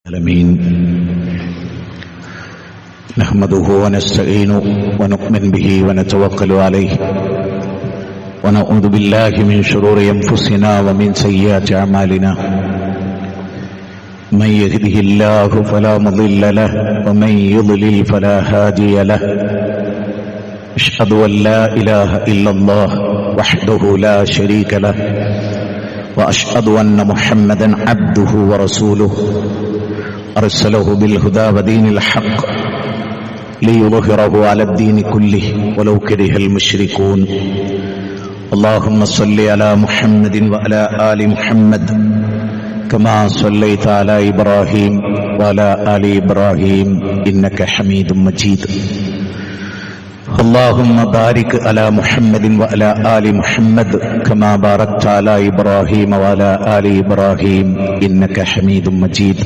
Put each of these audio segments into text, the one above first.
العالمين نحمده ونستعينه ونؤمن به ونتوكل عليه ونعوذ بالله من شرور أنفسنا ومن سيئات أعمالنا من يهده الله فلا مضل له ومن يضلل فلا هادي له أشهد أن لا إله إلا الله وحده لا شريك له وأشهد أن محمدا عبده ورسوله أرسله بالهدى ودين الحق ليظهره على الدين كله ولو كره المشركون اللهم صل على محمد وعلى آل محمد كما صليت على إبراهيم وعلى آل إبراهيم إنك حميد مجيد اللهم بارك على محمد وعلى آل محمد كما باركت على إبراهيم وعلى آل إبراهيم إنك حميد مجيد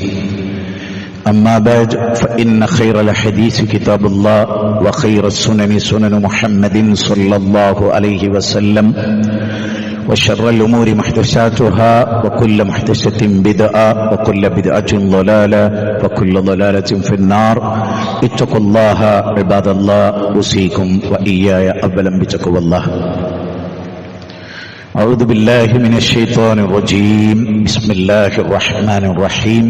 أما بعد فإن خير الحديث كتاب الله وخير السنن سنن محمد صلى الله عليه وسلم وشر الأمور محدثاتها وكل محدثة بدعة وكل بدعة ضلالة وكل ضلالة في النار اتقوا الله عباد الله أوصيكم وإياي أولا بتقوى الله أعوذ بالله من الشيطان الرجيم بسم الله الرحمن الرحيم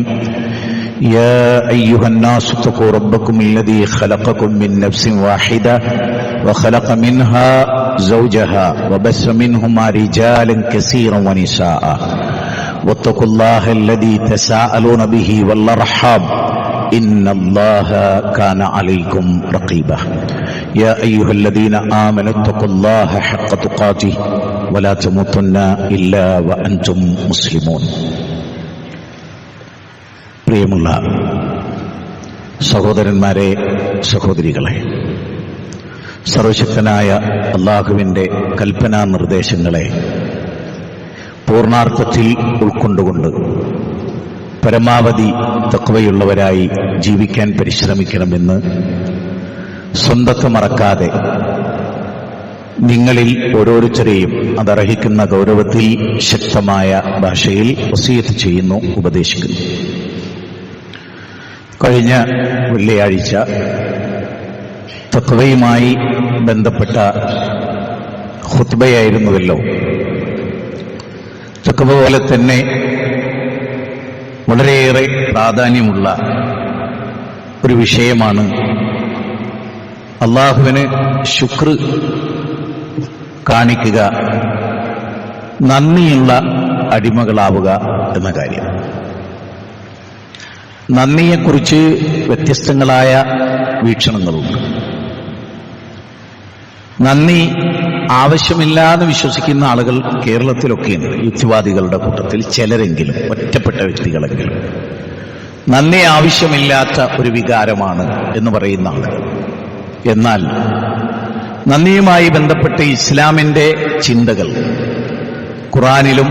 يا أيها الناس اتقوا ربكم الذي خلقكم من نفس واحدة وخلق منها زوجها وبث منهما رجالا كثيرا ونساء واتقوا الله الذي تساءلون به والأرحام إن الله كان عليكم رقيبا يا أيها الذين آمنوا اتقوا الله حق تقاته ولا تموتن إلا وأنتم مسلمون. പ്രിയമുള്ള സഹോദരന്മാരെ, സഹോദരികളെ, സർവശക്തനായ അല്ലാഹുവിൻ്റെ കൽപ്പനാ നിർദ്ദേശങ്ങളെ പൂർണാർത്ഥത്തിൽ ഉൾക്കൊണ്ടുകൊണ്ട് പരമാവധി തഖ്വയുള്ളവരായി ജീവിക്കാൻ പരിശ്രമിക്കണമെന്ന് സ്വന്തത്തെ മറക്കാതെ നിങ്ങളിൽ ഓരോരുത്തരെയും അതർഹിക്കുന്ന ഗൗരവത്തിൽ ശക്തമായ ഭാഷയിൽ വസിയത്ത് ചെയ്യുന്നു, ഉപദേശിക്കുന്നു. കഴിഞ്ഞ വെള്ളിയാഴ്ച തഖ്വയുമായി ബന്ധപ്പെട്ട ഖുത്ബയായിരുന്നുവല്ലോ. തഖ്വ പോലെ തന്നെ വളരെയേറെ പ്രാധാന്യമുള്ള ഒരു വിഷയമാണ് അള്ളാഹുവിന് ശുക്ർ കാണിക്കുക, നന്ദിയുള്ള അടിമകളാവുക എന്ന കാര്യം. നന്ദിയെക്കുറിച്ച് വ്യത്യസ്തങ്ങളായ വീക്ഷണങ്ങളുണ്ട്. നന്ദി ആവശ്യമില്ലാതെ വിശ്വസിക്കുന്ന ആളുകൾ കേരളത്തിലൊക്കെയുണ്ട്. യുക്തിവാദികളുടെ കൂട്ടത്തിൽ ചിലരെങ്കിലും, ഒറ്റപ്പെട്ട വ്യക്തികളെങ്കിലും നന്ദി ആവശ്യമില്ലാത്ത ഒരു വികാരമാണ് എന്ന് പറയുന്ന ആളുകൾ. എന്നാൽ നന്ദിയുമായി ബന്ധപ്പെട്ട് ഇസ്ലാമിന്റെ ചിന്തകൾ ഖുർആനിലും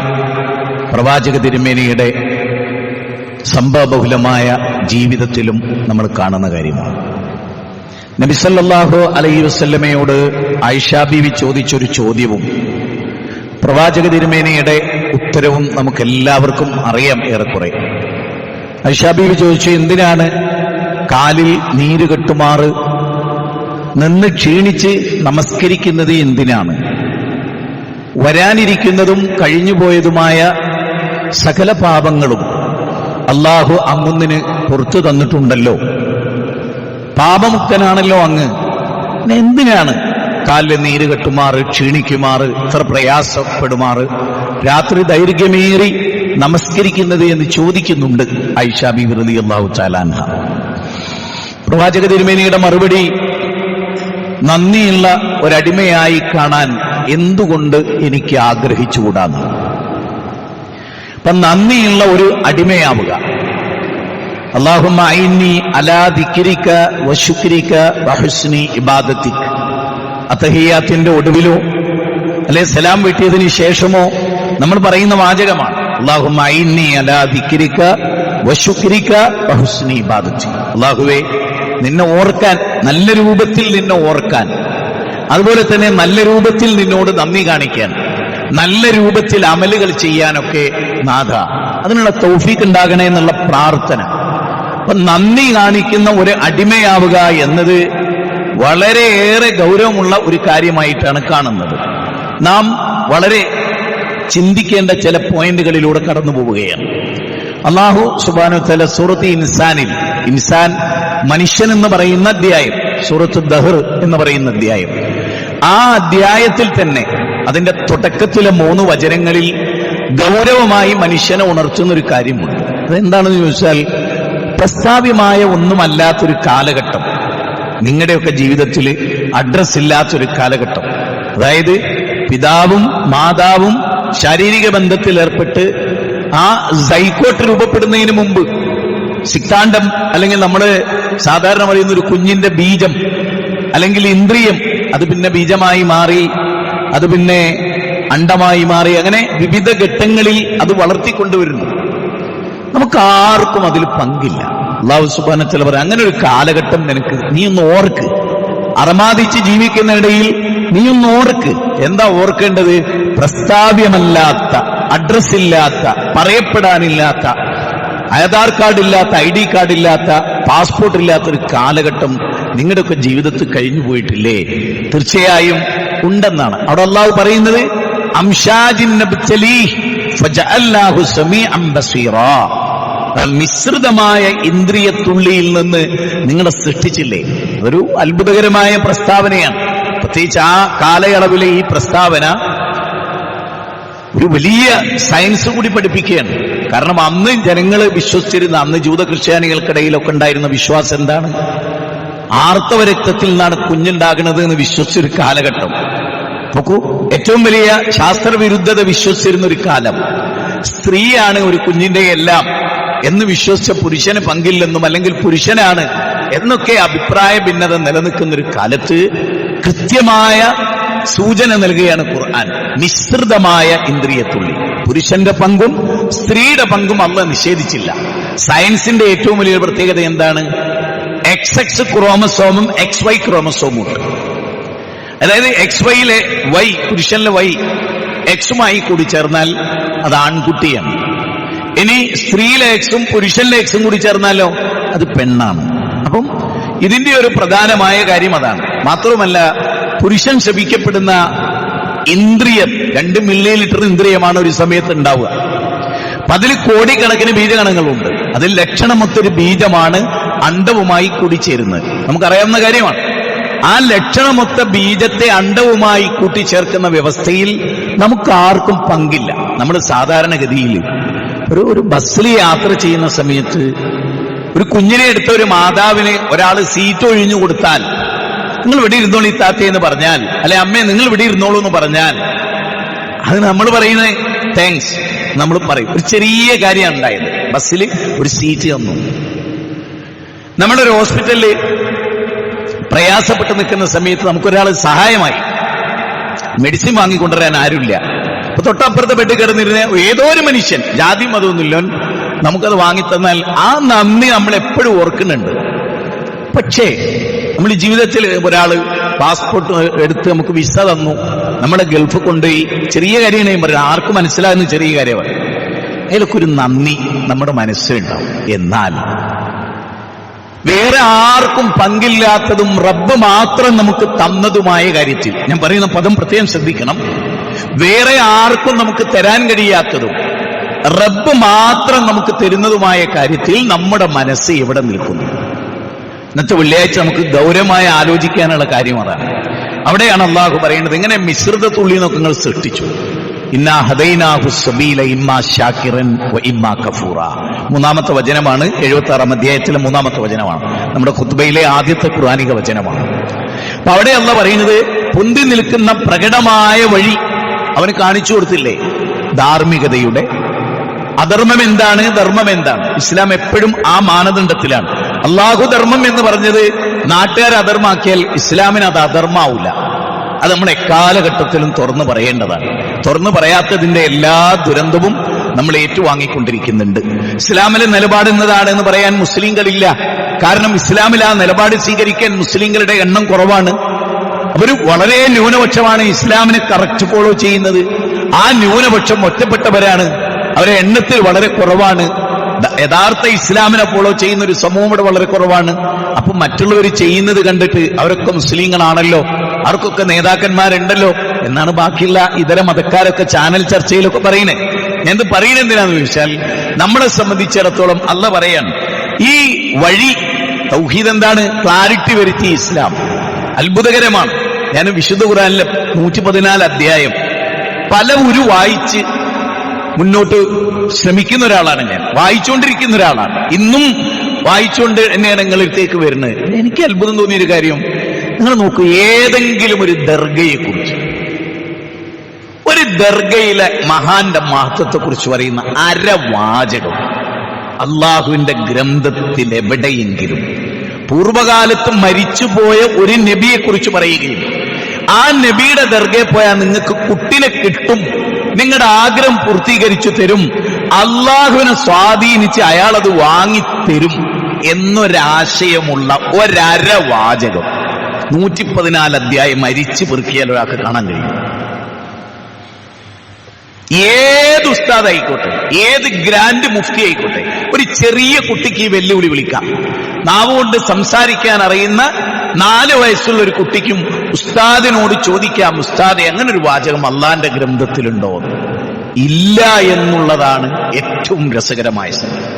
പ്രവാചക തിരുമേനിയുടെ സംഭവബഹുലമായ ജീവിതത്തിലും നമ്മൾ കാണുന്ന കാര്യമാണ്. നബി സല്ലല്ലാഹു അലൈഹി വസല്ലമയോട് ആയിഷ ബീവി ചോദിച്ചൊരു ചോദ്യവും പ്രവാചക തിരുമേനിയുടെ ഉത്തരവും നമുക്കെല്ലാവർക്കും അറിയാം ഏറെക്കുറെ. ആയിഷ ബീവി ചോദിച്ചു, എന്തിനാണ് കാലിൽ നീര് കെട്ടുമാറ് നിന്ന് ക്ഷീണിച്ച് നമസ്കരിക്കുന്നത്? എന്തിനാണ്? വരാനിരിക്കുന്നതും കഴിഞ്ഞുപോയതുമായ സകല പാപങ്ങളും അള്ളാഹു അങ്ങൊന്നിന് പുറത്തു തന്നിട്ടുണ്ടല്ലോ, പാപമുക്തനാണല്ലോ അങ്ങ്, എന്തിനാണ് കാലിൽ നീര് കെട്ടുമാറ്, ക്ഷീണിക്കുമാറ്, ഇത്ര പ്രയാസപ്പെടുമാറ്, രാത്രി ദൈർഘ്യമേറി നമസ്കരിക്കുന്നത് എന്ന് ചോദിക്കുന്നുണ്ട് ആയിഷ ബീവി റളിയല്ലാഹു തആല അൻഹ. പ്രവാചക തിരുമേനിയുടെ മറുപടി, നന്ദിയുള്ള ഒരടിമയായി കാണാൻ എന്തുകൊണ്ട് എനിക്ക് ആഗ്രഹിച്ചുകൂടാന്ന്. അപ്പം നന്ദിയുള്ള ഒരു അടിമയാവുക. അല്ലാഹുമ്മ അഇന്നി അലാ ദിക്രിക വശുക്രിക വഹുസ്നി ഇബാദതിക. അത്തഹിയ്യാത്തിന്റെ ഒടുവിലോ അല്ലെ സലാം വീട്ടിയതിനു ശേഷമോ നമ്മൾ പറയുന്ന വാചകമാണ് അല്ലാഹുമ്മ അഇന്നി അലാ ദിക്രിക വശുക്രിക വഹുസ്നി ഇബാദതിക. അല്ലാഹുവേ, നിന്നെ ഓർക്കാൻ, നല്ല രൂപത്തിൽ നിന്നെ ഓർക്കാൻ, അതുപോലെ തന്നെ നല്ല രൂപത്തിൽ നിന്നോട് നന്ദി കാണിക്കാൻ, നല്ല രൂപത്തിൽ അമലുകൾ ചെയ്യാനൊക്കെ നാഥ അതിനുള്ള തൗഫീഖ് ഉണ്ടാകണേ എന്നുള്ള പ്രാർത്ഥന അപ്പൊ നന്ദി കാണിക്കുന്ന ഒരു അടിമയാവുക എന്നത് വളരെയേറെ ഗൗരവമുള്ള ഒരു കാര്യമായിട്ടാണ് കാണുന്നത്. നാം വളരെ ചിന്തിക്കേണ്ട ചില പോയിന്റുകളിലൂടെ കടന്നു പോവുകയാണ്. അല്ലാഹു സുബ്ഹാനഹു വ തആല സൂറത്ത് ഇൻസാനിൽ, ഇൻസാൻ മനുഷ്യൻ എന്ന് പറയുന്ന അധ്യായം, സൂറത്ത് ദഹർ എന്ന് പറയുന്ന അധ്യായം, ആ അധ്യായത്തിൽ തന്നെ അതിന്റെ തുടക്കത്തിലെ 3 വചനങ്ങളിൽ ഗൗരവമായി മനുഷ്യനെ ഉണർത്തുന്ന ഒരു കാര്യമുണ്ട്. അതെന്താണെന്ന് ചോദിച്ചാൽ, പ്രസ്താവ്യമായ ഒന്നുമല്ലാത്തൊരു കാലഘട്ടം, നിങ്ങളുടെയൊക്കെ ജീവിതത്തിൽ അഡ്രസ് ഇല്ലാത്തൊരു കാലഘട്ടം, അതായത് പിതാവും മാതാവും ശാരീരിക ബന്ധത്തിൽ ഏർപ്പെട്ട് ആ സൈക്കോട്ട് രൂപപ്പെടുന്നതിന് മുമ്പ് സിക്താണ്ഡം, അല്ലെങ്കിൽ നമ്മൾ സാധാരണ പറയുന്ന ഒരു കുഞ്ഞിന്റെ ബീജം അല്ലെങ്കിൽ ഇന്ദ്രിയം, അത് പിന്നെ ബീജമായി മാറി, അത് പിന്നെ അണ്ടമായി മാറി, അങ്ങനെ വിവിധ ഘട്ടങ്ങളിൽ അത് വളർത്തിക്കൊണ്ടുവരുന്നു. നമുക്ക് ആർക്കും അതിൽ പങ്കില്ല. അല്ലാഹു സുബ്ഹാനഹു വ തആല പറയാം, അങ്ങനെ ഒരു കാലഘട്ടം നിനക്ക്, നീ ഒന്ന് ഓർക്ക്, അറമാദിച്ച് ജീവിക്കുന്നിടയിൽ നീ ഒന്ന് ഓർക്ക്. എന്താ ഓർക്കേണ്ടത്? പ്രസ്താവ്യമല്ലാത്ത, അഡ്രസ് ഇല്ലാത്ത, പറയപ്പെടാനില്ലാത്ത, ആധാർ കാർഡില്ലാത്ത, ID കാർഡില്ലാത്ത, പാസ്പോർട്ട് ഇല്ലാത്തൊരു കാലഘട്ടം നിങ്ങളുടെയൊക്കെ ജീവിതത്തിൽ കഴിഞ്ഞു പോയിട്ടില്ലേ? തീർച്ചയായും ഉണ്ടെന്നാണ് അവിടെ അല്ലാഹു പറയുന്നത്. അംശാജിൻ നബ്തലീഹ് ഫജഅൽനാഹു സമീഅൻ ബസീറാ. മിശ്രിതമായ ഇന്ദ്രിയത്തുള്ളിയിൽ നിന്ന് നിങ്ങളെ സൃഷ്ടിച്ചില്ലേ? ഒരു അത്ഭുതകരമായ പ്രസ്താവനയാണ്. പ്രത്യേകിച്ച് ആ കാലയളവിലെ ഈ പ്രസ്താവന ഒരു വലിയ സയൻസ് കൂടി പഠിപ്പിക്കുകയാണ്. കാരണം അന്ന് ജനങ്ങൾ വിശ്വസിച്ചിരുന്ന, അന്ന് ജൂത ക്രിസ്ത്യാനികൾക്കിടയിലൊക്കെ ഉണ്ടായിരുന്ന വിശ്വാസം എന്താണ്? ആർത്തവ രക്തത്തിൽ നിന്നാണ് കുഞ്ഞുണ്ടാകുന്നത് എന്ന് വിശ്വസിച്ചൊരു കാലഘട്ടം. നോക്കൂ, ഏറ്റവും വലിയ ശാസ്ത്രവിരുദ്ധത വിശ്വസിച്ചിരുന്ന ഒരു കാലം. സ്ത്രീയാണ് ഒരു കുഞ്ഞിന്റെ എല്ലാം എന്ന് വിശ്വസിച്ച പുരുഷന് പങ്കില്ലെന്നും, അല്ലെങ്കിൽ പുരുഷനാണ് എന്നൊക്കെ അഭിപ്രായ ഭിന്നത നിലനിൽക്കുന്ന ഒരു കാലത്ത് കൃത്യമായ സൂചന നൽകുകയാണ് ഖുർആൻ. മിശ്രിതമായ ഇന്ദ്രിയത്തുള്ളി, പുരുഷന്റെ പങ്കും സ്ത്രീയുടെ പങ്കും അല്ലാഹു നിഷേധിച്ചില്ല. സയൻസിന്റെ ഏറ്റവും വലിയ പ്രത്യേകത എന്താണ്? XX ക്രോമസോമും XY ക്രോമസോമും ഉണ്ട്. അതായത് XYയിലെ Y, പുരുഷനിലെ Y Xുമായി കൂടി ചേർന്നാൽ അത് ആൺകുട്ടിയാണ്. ഇനി സ്ത്രീയിലെ Xും പുരുഷനിലെ Xും കൂടി ചേർന്നാലോ അത് പെണ്ണാണ്. അപ്പം ഇതിന്റെ ഒരു പ്രധാനമായ കാര്യം അതാണ്. മാത്രവുമല്ല, പുരുഷൻ ശപിക്കപ്പെടുന്ന ഇന്ദ്രിയം 2 മില്ലി ലിറ്റർ ഇന്ദ്രിയമാണ് ഒരു സമയത്ത് ഉണ്ടാവുക. അപ്പൊ അതിൽ കോടിക്കണക്കിന് ബീജഗണങ്ങളുണ്ട്. അതിൽ ലക്ഷണമൊത്തൊരു ബീജമാണ് അണ്ഡവുമായി കൂടിച്ചേരുന്നത്. നമുക്കറിയാവുന്ന കാര്യമാണ്. ആ ലക്ഷണമൊത്ത ബീജത്തെ അണ്ഡവുമായി കൂട്ടിച്ചേർക്കുന്ന വ്യവസ്ഥയിൽ നമുക്ക് ആർക്കും പങ്കില്ല. നമ്മൾ സാധാരണഗതിയിൽ ഒരു ബസ്സിൽ യാത്ര ചെയ്യുന്ന സമയത്ത് ഒരു കുഞ്ഞിനെ എടുത്ത ഒരു മാതാവിന് ഒരാൾ സീറ്റ് ഒഴിഞ്ഞു കൊടുത്താൽ, നിങ്ങൾ ഇവിടെ ഇരുന്നോളൂ ഈ താത്തേ എന്ന് പറഞ്ഞാൽ, അല്ലെ അമ്മേ നിങ്ങൾ ഇവിടെ ഇരുന്നോളൂ എന്ന് പറഞ്ഞാൽ, അത് നമ്മൾ പറയുന്നത് താങ്ക്സ് നമ്മൾ പറയും. ഒരു ചെറിയ കാര്യമാണ് ഉണ്ടായത്. ബസ്സിൽ ഒരു സീറ്റ് തന്നു. നമ്മുടെ ഒരു ഹോസ്പിറ്റലിൽ പ്രയാസപ്പെട്ട് നിൽക്കുന്ന സമയത്ത് നമുക്കൊരാൾ സഹായമായി, മെഡിസിൻ വാങ്ങിക്കൊണ്ടുവരാൻ ആരുമില്ല. അപ്പൊ തൊട്ടപ്പുറത്തെ ബെഡ് കിടന്നിരുന്ന ഏതോ ഒരു മനുഷ്യൻ, ജാതി മതമൊന്നുമില്ല, നമുക്കത് വാങ്ങിത്തന്നാൽ ആ നന്ദി നമ്മൾ എപ്പോഴും ഓർക്കുന്നുണ്ട്. പക്ഷേ നമ്മൾ ജീവിതത്തിൽ ഒരാൾ പാസ്പോർട്ട് എടുത്ത് നമുക്ക് വിസ തന്നു, നമ്മളെ ഗൾഫ് കൊണ്ടുപോയി, ചെറിയ കാര്യമാണ് ഞാൻ പറയുന്നത്, ആർക്കും മനസ്സിലാകുന്ന ചെറിയ കാര്യമാണ്. അതിലൊക്കെ ഒരു നന്ദി നമ്മുടെ മനസ്സിലുണ്ടാവും. എന്നാൽ വേറെ ആർക്കും പങ്കില്ലാത്തതും റബ്ബ് മാത്രം നമുക്ക് തന്നതുമായ കാര്യത്തിൽ, ഞാൻ പറയുന്ന പദം പ്രത്യേകം ശ്രദ്ധിക്കണം, വേറെ ആർക്കും നമുക്ക് തരാൻ കഴിയാത്തതും റബ്ബ് മാത്രം നമുക്ക് തരുന്നതുമായ കാര്യത്തിൽ നമ്മുടെ മനസ്സ് എവിടെ നിൽക്കുന്നു? ഇന്നത്തെ വെള്ളിയാഴ്ച നമുക്ക് ഗൗരവമായി ആലോചിക്കാനുള്ള കാര്യം അതാണ്. അവിടെയാണ് അള്ളാഹു പറയുന്നത്, ഇങ്ങനെ മിശ്രിത തുള്ളി എന്നൊക്കെ നിങ്ങൾ സൃഷ്ടിച്ചു. ഇന്നാ ഹദൈനാഹു സബീല ഇമ്മാ ശാകിറൻ വ ഇമ്മാ കഫൂറ. 3-ാമത്തെ വചനമാണ്, 76-ാം അധ്യായത്തിലെ 3-ാമത്തെ വചനമാണ്. നമ്മുടെ ഖുത്ബയിലെ ആദ്യത്തെ ഖുർആനിക വചനമാണ്. അപ്പൊ അവിടെ അള്ളാഹു പറയുന്നത്, പൊന്തി നിൽക്കുന്ന പ്രകടമായ വഴി അവന് കാണിച്ചു കൊടുത്തില്ലേ? ധാർമ്മികതയുടെ. അധർമ്മം എന്താണ്, ധർമ്മം എന്താണ്? ഇസ്ലാം എപ്പോഴും ആ മാനദണ്ഡത്തിലാണ്. അള്ളാഹു ധർമ്മം എന്ന് പറഞ്ഞത് നാട്ടുകാർ അധർമാക്കിയാൽ ഇസ്ലാമിന് അത് അധർമ്മാവില്ല. അത് നമ്മൾ എക്കാലഘട്ടത്തിലും തുറന്നു പറയേണ്ടതാണ്. തുറന്നു പറയാത്തതിന്റെ എല്ലാ ദുരന്തവും നമ്മൾ ഏറ്റുവാങ്ങിക്കൊണ്ടിരിക്കുന്നുണ്ട്. ഇസ്ലാമിലെ നിലപാട് എന്നതാണ് എന്ന് പറയാൻ മുസ്ലിങ്ങളില്ല. കാരണം ഇസ്ലാമിൽ ആ നിലപാട് സ്വീകരിക്കാൻ മുസ്ലിങ്ങളുടെ എണ്ണം കുറവാണ്. അവര് വളരെ ന്യൂനപക്ഷമാണ് ഇസ്ലാമിനെ കറക്റ്റ് ഫോളോ ചെയ്യുന്നത്. ആ ന്യൂനപക്ഷം ഒറ്റപ്പെട്ടവരാണ്, അവരെ എണ്ണത്തിൽ വളരെ കുറവാണ്. യഥാർത്ഥ ഇസ്ലാമിനെ ഫോളോ ചെയ്യുന്ന ഒരു സമൂഹം ഇവിടെ വളരെ കുറവാണ്. അപ്പൊ മറ്റുള്ളവർ ചെയ്യുന്നത് കണ്ടിട്ട് അവരൊക്കെ മുസ്ലിങ്ങളാണല്ലോ, അവർക്കൊക്കെ നേതാക്കന്മാരുണ്ടല്ലോ എന്നാണ് ബാക്കിയുള്ള ഇതര മതക്കാരൊക്കെ ചാനൽ ചർച്ചയിലൊക്കെ പറയുന്നത്. ഞാനിത് പറയുന്നത് എന്തിനാന്ന് ചോദിച്ചാൽ, നമ്മളെ സംബന്ധിച്ചിടത്തോളം അല്ല പറയാണ്, ഈ വഴി തൗഹീദ് എന്താണ്, ക്ലാരിറ്റി വരുത്തി ഇസ്ലാം അത്ഭുതകരമാണ്. ഞാൻ വിശുദ്ധ ഖുർആനിലെ 114 അധ്യായം പല വായിച്ച് മുന്നോട്ട് ശ്രമിക്കുന്ന ഒരാളാണ് ഞാൻ, വായിച്ചുകൊണ്ടിരിക്കുന്ന ഒരാളാണ്. ഇന്നും വായിച്ചുകൊണ്ട് തന്നെയാണ് നിങ്ങളിടത്തേക്ക് വരുന്നത്. എനിക്ക് അത്ഭുതം തോന്നിയൊരു കാര്യം, നിങ്ങൾ നോക്കൂ, ഏതെങ്കിലും ഒരു ദർഗയെ കുറിച്ച്, ഒരു ദർഗയിലെ മഹാന്റെ മഹത്വത്തെ കുറിച്ച് പറയുന്ന അരവാചകം അള്ളാഹുവിന്റെ ഗ്രന്ഥത്തിൽ എവിടെയെങ്കിലും പൂർവകാലത്ത് മരിച്ചുപോയ ഒരു നബിയെ കുറിച്ച് പറയുകയും ആ നബിയുടെ ദർഗയിൽ പോയാൽ നിങ്ങൾക്ക് കുട്ടിനെ കിട്ടും, നിങ്ങളുടെ ആഗ്രഹം പൂർത്തീകരിച്ചു തരും, അള്ളാഹുവിനെ സ്വാധീനിച്ച് അയാൾ അത് വാങ്ങിത്തരും എന്നൊരാശയമുള്ള ഒരവാചകം 114 അധ്യായം മരിച്ചു പെറുക്കിയാൽ ഒരാൾക്ക് കാണാൻ കഴിയും. ഏത് ഉസ്താദ് ആയിക്കോട്ടെ, ഏത് ഗ്രാൻഡ് മുഫ്തി ആയിക്കോട്ടെ, ഒരു ചെറിയ കുട്ടിക്ക് ഈ വെല്ലുവിളി വിളിക്കാം. നാവുകൊണ്ട് സംസാരിക്കാൻ അറിയുന്ന 4 വയസ്സുള്ള ഒരു കുട്ടിക്കും ഉസ്താദിനോട് ചോദിക്കാം, ഉസ്താദെ അങ്ങനെ ഒരു വാചകം അള്ളാന്റെ ഗ്രന്ഥത്തിലുണ്ടോ? ഇല്ല എന്നുള്ളതാണ് ഏറ്റവും രസകരമായ സംഗതി.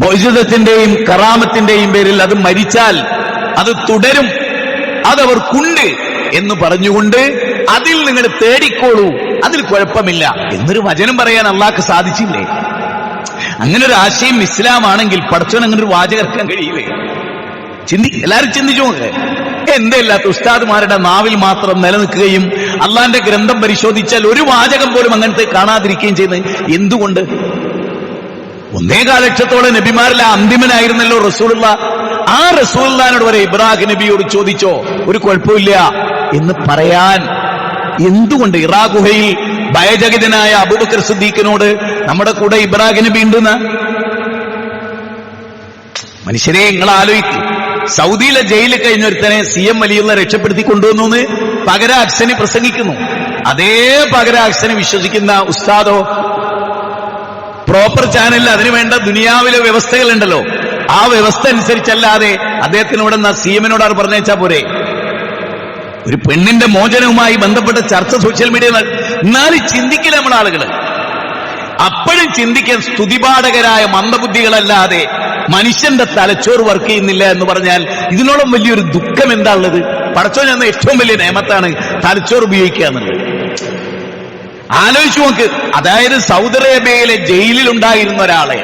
മൗഇസത്തിന്റെയും കറാമത്തിന്റെയും പേരിൽ അത് മരിച്ചാൽ അത് തുടരും, അതവർക്കുണ്ട് എന്ന് പറഞ്ഞുകൊണ്ട് അതിൽ നിങ്ങൾ തേടിക്കോളൂ, അതിൽ കുഴപ്പമില്ല എന്നൊരു വചനം പറയാൻ അള്ളാഹ്ക്ക് സാധിച്ചില്ലേ? അങ്ങനെ ഒരു ആശയം ഇസ്ലാമാണെങ്കിൽ പടച്ചവൻ അങ്ങനെ ഒരു വാചകം ഇറക്കാൻ കഴിയില്ലേ? എല്ലാവരും ചിന്തിച്ചു നോക്ക്. എന്തല്ലാത്ത ഉസ്താദുമാരുടെ നാവിൽ മാത്രം നിലനിൽക്കുകയും അള്ളാന്റെ ഗ്രന്ഥം പരിശോധിച്ചാൽ ഒരു വാചകം പോലും അങ്ങനത്തെ കാണാതിരിക്കുകയും ചെയ്യുന്നത് എന്തുകൊണ്ട്? 1.25 ലക്ഷത്തോളം നബിമാരിലെ അന്തിമനായിരുന്നല്ലോ റസൂലുള്ള. ആ റസൂലുള്ളാഹിനോട് വരെ ഇബ്രാഹിം നബിയോട് ചോദിച്ചോ ഒരു കുഴപ്പമില്ല എന്ന് പറയാൻ എന്തുകൊണ്ട്? ഇറാ ഗുഹയിൽ ഭയചകിതനായ അബൂബക്കർ സിദ്ദീഖിനോട് നമ്മുടെ കൂടെ ഇബ്രാഹിം നബി ഉണ്ടെന്ന്. മനുഷ്യരെ, നിങ്ങൾ ആലോചിക്കും, സൗദിയിലെ ജയിലിൽ കഴിഞ്ഞൊരുത്തനെ CM വലിയുള്ള രക്ഷപ്പെടുത്തി കൊണ്ടുവന്നു പകരാക്സന് പ്രസംഗിക്കുന്നു. അതേ പകരാക്സന് വിശ്വസിക്കുന്ന ഉസ്താദോ പ്രോപ്പർ ചാനലിൽ അതിനു വേണ്ട ദുനിയാവിലെ വ്യവസ്ഥകളുണ്ടല്ലോ, ആ വ്യവസ്ഥ അനുസരിച്ചല്ലാതെ അദ്ദേഹത്തിനോട് CM-നോട് അത് പറഞ്ഞേച്ചാ പോരെ? ഒരു പെണ്ണിന്റെ മോചനവുമായി ബന്ധപ്പെട്ട ചർച്ച സോഷ്യൽ മീഡിയ. എന്നാലും ചിന്തിക്കില്ല നമ്മൾ ആളുകൾ. അപ്പോഴും ചിന്തിക്കാൻ സ്തുതിപാഠകരായ മന്ദബുദ്ധികളല്ലാതെ മനുഷ്യന്റെ തലച്ചോറ് വർക്ക് ചെയ്യുന്നില്ല എന്ന് പറഞ്ഞാൽ ഇതിനോളം വലിയൊരു ദുഃഖം എന്താ ഉള്ളത്? പടച്ചോൻ എന്ന ഏറ്റവും വലിയ നിയമത്താണ് തലച്ചോറ് ഉപയോഗിക്കുക എന്നുള്ളത്. ആലോചിച്ചു നോക്ക്. അതായത് സൗദി അറേബ്യയിലെ ജയിലിലുണ്ടായിരുന്ന ഒരാളെ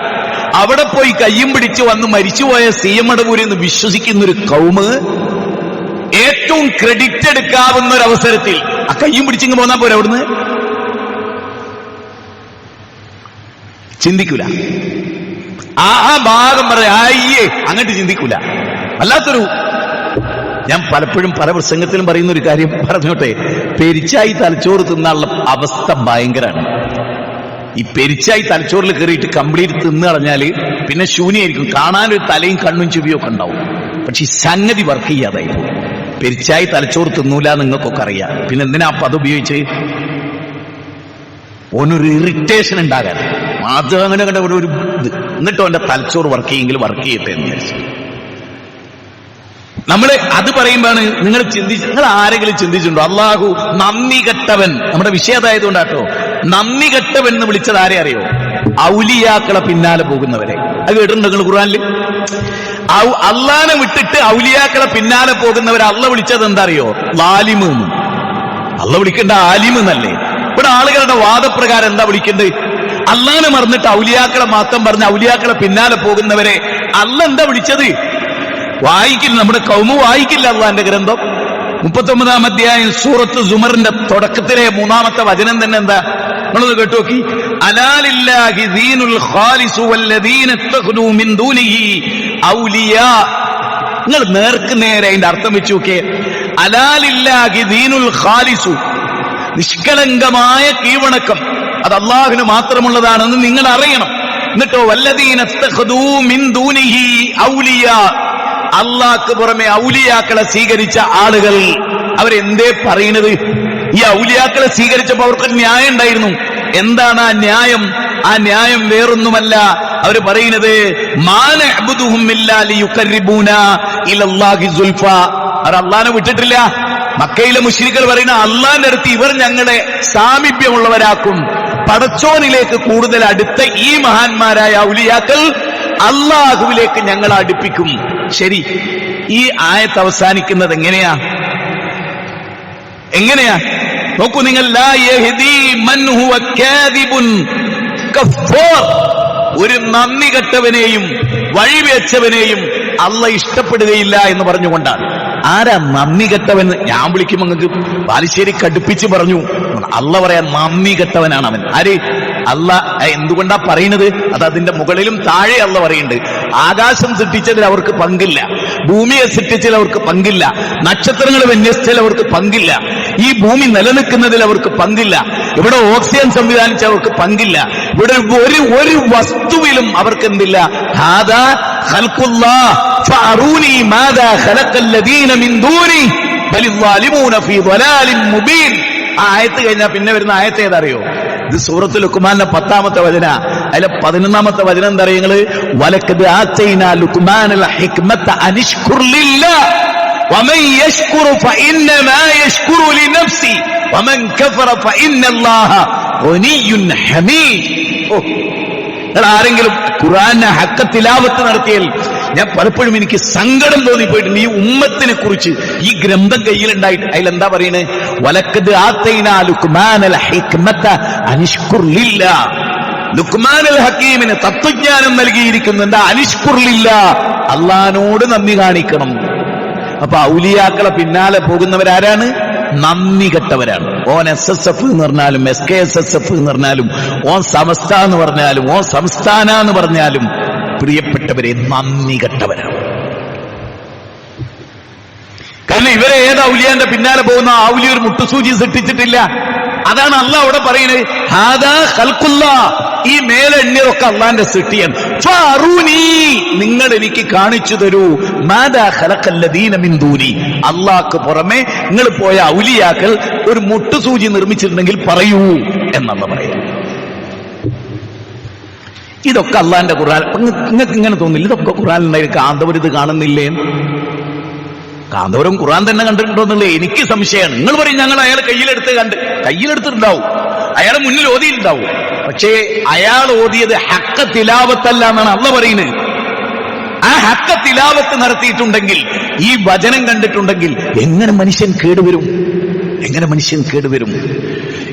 അവിടെ പോയി കയ്യും പിടിച്ച് വന്ന് മരിച്ചുപോയ CM അടവൂരി എന്ന് വിശ്വസിക്കുന്ന ഒരു കൗമ് ഏറ്റവും ക്രെഡിറ്റ് എടുക്കാവുന്ന ഒരു അവസരത്തിൽ ആ കയ്യും പിടിച്ചിങ്ങ് പോന്നാ പോരെ അവിടുന്ന്? ചിന്തിക്കൂല. ആ ഭാഗം പറയാ അയ്യേ അങ്ങോട്ട് ചിന്തിക്കൂല. അല്ലാത്തൊരു, ഞാൻ പലപ്പോഴും പല പ്രസംഗത്തിലും പറയുന്ന ഒരു കാര്യം പറഞ്ഞോട്ടെ, പെരിച്ചായി തലച്ചോറ് തിന്നാനുള്ള അവസ്ഥ ഭയങ്കരമാണ്. ഈ പെരിച്ചായി തലച്ചോറിൽ കയറിയിട്ട് കംപ്ലീറ്റ് തിന്നു കളഞ്ഞാല് പിന്നെ ശൂന്യായിരിക്കും, കാണാനൊരു തലയും കണ്ണും ചെവിയൊക്കെ ഉണ്ടാവും, പക്ഷെ ഈ സംഗതി വർക്ക് ചെയ്യാതായി പോകും. പെരിച്ചായി തലച്ചോറ് തിന്നൂല നിങ്ങൾക്കൊക്കെ അറിയാം, പിന്നെ എന്തിനാ അപ്പം അത് ഉപയോഗിച്ച്? ഓനൊരു ഇറിറ്റേഷൻ ഉണ്ടാകാൻ അത് അങ്ങനെ കണ്ട ഒരു ഇത്, എന്നിട്ടോ എന്റെ തലച്ചോറ് വർക്ക് ചെയ്യെങ്കിൽ വർക്ക് ചെയ്യട്ടെ എന്ന് വിചാരിച്ചു. നമ്മള് അത് പറയുമ്പോഴാണ് നിങ്ങൾ ആരെങ്കിലും ചിന്തിച്ചിട്ടുണ്ടോ അള്ളാഹു നന്ദി കെട്ടവൻ, നമ്മുടെ വിഷയം അതായതുകൊണ്ടാട്ടോ, നന്ദി കെട്ടവൻ എന്ന് വിളിച്ചത് ആരെ അറിയോ? ഔലിയാക്കളെ പിന്നാലെ പോകുന്നവരെ. അത് കേട്ടിട്ടുണ്ടോ നിങ്ങൾ ഖുർആനിൽ? അള്ളാനെ വിട്ടിട്ട് ഔലിയാക്കളെ പിന്നാലെ പോകുന്നവരെ അള്ള വിളിച്ചത് എന്താ അറിയോ? ലാലിമ്. അള്ള വിളിക്കേണ്ട ആലിമ് എന്നല്ലേ? ഇവിടെ ആളുകളുടെ വാദപ്രകാരം എന്താ വിളിക്കേണ്ടത്? അള്ളാനെ മറന്നിട്ട് ഔലിയാക്കളെ മാത്രം പറഞ്ഞ് ഔലിയാക്കളെ പിന്നാലെ പോകുന്നവരെ അള്ള എന്താ വിളിച്ചത്? വായിക്കില്ല, നമ്മുടെ കൗമ വായിക്കില്ല അള്ളാന്റെ ഗ്രന്ഥം. 39-ാം അധ്യായം സൂറത്ത് സുമറിന്റെ തുടക്കത്തിലെ 3-ാമത്തെ വചനം തന്നെ എന്താ? നിങ്ങളത് കേട്ടു നോക്കി. അലാലില്ലാഹി ദീനുൽ ഖാലിസു വല്ലദീന ഇത്തഖദൂ മിൻ ദൂനിഹി ഔലിയാ. നിങ്ങൾ നേർക്ക് നേരെ അതിന്റെ അർത്ഥം വെച്ച് നോക്കിയേ. അലാലില്ലാഹി ദീനുൽ ഖാലിസു, നിഷ്കളങ്കമായ കീഴ്വണക്കം അത് അള്ളാഹുവിന് മാത്രമുള്ളതാണെന്ന് നിങ്ങൾ അറിയണം. എന്നിട്ടോ വല്ലദീന ഇത്തഖദൂ മിൻ ദൂനിഹി ഔലിയാ, അള്ളാഹ്ക്ക് പുറമെ ഔലിയാക്കളെ സ്വീകരിച്ച ആളുകൾ അവരെന്തേ പറയുന്നത്? ഈ ഔലിയാക്കളെ സ്വീകരിച്ചപ്പോൾ അവർക്ക് ന്യായം ഉണ്ടായിരുന്നു. എന്താണ് ആ ന്യായം? ആ ന്യായം വേറൊന്നുമല്ല. അവർ പറയുന്നത് മാ നഅ്ബുദുഹും ഇല്ലാ ലിയുഖർരിബൂനാ ഇലല്ലാഹി സുൽഫ. അവർ അള്ളാനെ വിട്ടിട്ടില്ല. മക്കയിലെ മുശ്രിക്കുകൾ പറയുന്ന അള്ളാന്റെ അടുത്ത് ഇവർ ഞങ്ങളെ സാമീപ്യമുള്ളവരാക്കും, പടച്ചോനിലേക്ക് കൂടുതൽ അടുത്ത ഈ മഹാന്മാരായ ഔലിയാക്കൾ അള്ളാഹുവിലേക്ക് ഞങ്ങളെ അടുപ്പിക്കും. ശരി, ഈ ആയത്ത് അവസാനിക്കുന്നത് എങ്ങനെയാ? നോക്കൂ നിങ്ങൾ, ലാ യഹ്ദീ മൻ ഹുവ കാദിബുൻ കഫാർ. ഒരു നന്ദി കെട്ടവനെയും വഴിവെച്ചവനെയും അള്ളാഹ് ഇഷ്ടപ്പെടുകയില്ല എന്ന് പറഞ്ഞുകൊണ്ടാണ്. ആരാ നന്ദി കെട്ടവൻ? ഞാൻ വിളിക്കുമ്പോൾ നിങ്ങൾക്ക് ബാലുശ്ശേരി കടുപ്പിച്ച് പറഞ്ഞു. അള്ളാഹ് പറയാൻ നന്ദി കെട്ടവനാണ് അവൻ. ആര്? അള്ളാഹ്. എന്തുകൊണ്ടാ പറയുന്നത്? അത് അതിന്റെ മുകളിലും താഴെ അള്ളാഹ് പറയുന്നുണ്ട്. ആകാശം സൃഷ്ടിച്ചതിൽ അവർക്ക് പങ്കില്ല, ഭൂമിയെ സൃഷ്ടിച്ചതിൽ അവർക്ക് പങ്കില്ല, നക്ഷത്രങ്ങൾ വിന്യസിച്ചതിൽ അവർക്ക് പങ്കില്ല, ഈ ഭൂമി നിലനിൽക്കുന്നതിൽ അവർക്ക് പങ്കില്ല, ഇവിടെ ഓക്സിജൻ സംവിധാനിച്ച അവർക്ക് പങ്കില്ല, ഇവിടെ ഒരു വസ്തുവിലും അവർക്ക് എന്തില്ല. ഹാദാ ഖൽഖുല്ലാഹ് ഫഅറൂനി മാദാ ഖലഖല്ലദീന മിൻ ദൂനി ബലിദ്ദാലിമൂന ഫീ ളലാലിൻ മുബീൻ. ആ ആയത്ത് കഴിഞ്ഞാൽ പിന്നെ വരുന്ന ആയത്ത് ഏതറിയോ? ഇത് സൂറത്തുൽ ലുഖ്മാനിലെ 10-ാമത്തെ വചന. അതിലെ 11-ാമത്തെ വചനം എന്താ അറിയോ നിങ്ങള്? വലഖദ് ആതൈനാ ലുഖ്മാനൽ ഹിക്മത അനിഷ്കുർ ലില്ലാഹ് വമൻ യശ്കുറു ഫഇന്നമാ യശ്കുറു ലിനഫ്സി വമൻ കഫറ ഫഇന്നല്ലാഹ ഗനിയ്യുൻ ഹമീദ്. ആരെങ്കിലും ഖുർആനെ ഹഖ് തിലാവത്ത് നടത്തിയാൽ ഞാൻ പലപ്പോഴും എനിക്ക് സങ്കടം തോന്നിപ്പോയിട്ടുണ്ട്. ഈ ഉമ്മത്തിനെ കുറിച്ച് ഈ ഗ്രന്ഥം കയ്യിലുണ്ടായിട്ട് അതിലെന്താ പറയുന്നത്? വലഖദ് ആതൈനാ ലുഖ്മാനൽ ഹിക്മത അനിഷ്കുർ ലില്ലാഹ്. ലുഖ്മാനുൽ ഹക്കീമിന് തത്വജ്ഞാനം നൽകിയിരിക്കുന്നുണ്ട്. അനിഷ്കുർ ലില്ലാഹ്, അള്ളാഹ്നോട് നന്ദി കാണിക്കണം. അപ്പൊ ഔലിയാക്കളെ പിന്നാലെ പോകുന്നവരാരാണ്? നന്ദി കെട്ടവരാണ്. ഓൻ SSF എന്ന് പറഞ്ഞാലും SKSSF എന്ന് പറഞ്ഞാലും ഓൻ സമസ്ത എന്ന് പറഞ്ഞാലും ഓൻ സംസ്ഥാന എന്ന് പറഞ്ഞാലും പ്രിയപ്പെട്ടവരെ നന്ദി കെട്ടവരാണ്. കാരണം ഇവരെ ഏത് ഔലിയാന്റെ പിന്നാലെ പോകുന്ന ഔലിയ ഒരു മുട്ടുസൂചി സൃഷ്ടിച്ചിട്ടില്ല. അതാണ് അള്ളാഹ് അവിടെ പറയുന്നത്. ഹാദാ ഖൽഖുല്ലാഹ്, ഈ മേലെ എണ്ണിയതൊക്കെ അള്ളാന്റെ സൃഷ്ടിയാണ്. ഫഅറൂനി, നിങ്ങൾ എനിക്ക് കാണിച്ചു തരൂ. മാദാ ഖലഖല്ലദീന മിൻ ദൂനി, അള്ളാഹ്ക്ക് പുറമെ നിങ്ങൾ പോയ ഔലിയാക്കൾ ഒരു മുട്ടുസൂചി നിർമ്മിച്ചിട്ടുണ്ടെങ്കിൽ പറയൂ എന്നല്ല പറയാം. ഇതൊക്കെ അള്ളാന്റെ ഖുർആൻ. നിങ്ങൾക്ക് ഇങ്ങനെ തോന്നില്ല ഇതൊക്കെ ഖുർആനിലുണ്ടായി? കാന്തപുരം ഇത് കാണുന്നില്ലേ? കാന്തപുരം ഖുർആൻ തന്നെ കണ്ടിട്ടുണ്ടോന്നുള്ളത് എനിക്ക് സംശയമാണ്. നിങ്ങൾ പറയും ഞങ്ങൾ അയാൾ കയ്യിലെടുത്തിട്ടുണ്ടാവും, അയാളെ മുന്നിൽ ഓതിയിട്ടുണ്ടാവും. പക്ഷേ അയാൾ ഓതിയത് ഹഖ് തിലാവത്തല്ല എന്നാണ് അള്ളാഹ് പറയുന്നത്. ആ ഹഖ് തിലാവത്ത് നടത്തിയിട്ടുണ്ടെങ്കിൽ, ഈ വചനം കണ്ടിട്ടുണ്ടെങ്കിൽ എങ്ങനെ മനുഷ്യൻ കേടുവരും?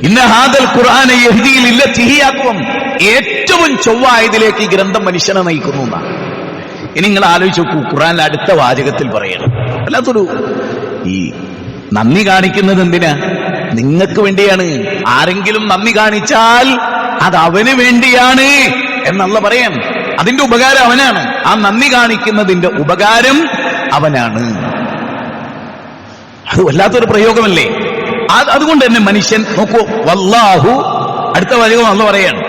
ഇന്ന ഹാദൽ ഖുർആന യഹ്ദീ ലില്ലത്തി ഹിയ അഖ്വം, ഏറ്റവും ചൊവ്വായതിലേക്ക് ഈ ഗ്രന്ഥം മനുഷ്യനെ നയിക്കുന്നു എന്നാണ്. ഇനി നിങ്ങൾ ആലോചിച്ച് നോക്കൂ, ഖുർആനിലെ അടുത്ത വാചകത്തിൽ പറയണം. അല്ലാത്തൊരു ഈ നന്ദി കാണിക്കുന്നത് എന്തിനാ? നിങ്ങൾക്ക് വേണ്ടിയാണ്. ആരെങ്കിലും നന്ദി കാണിച്ചാൽ അത് അവന് വേണ്ടിയാണ് എന്നല്ല പറയാം. അതിന്റെ ഉപകാരം അവനാണ്. ആ നന്ദി കാണിക്കുന്നതിന്റെ ഉപകാരം അവനാണ്. അത് വല്ലാത്തൊരു പ്രയോഗമല്ലേ? അതുകൊണ്ട് തന്നെ മനുഷ്യൻ നോക്കൂ, വല്ലാഹു, അടുത്ത വാചകം അല്ല പറയാണ്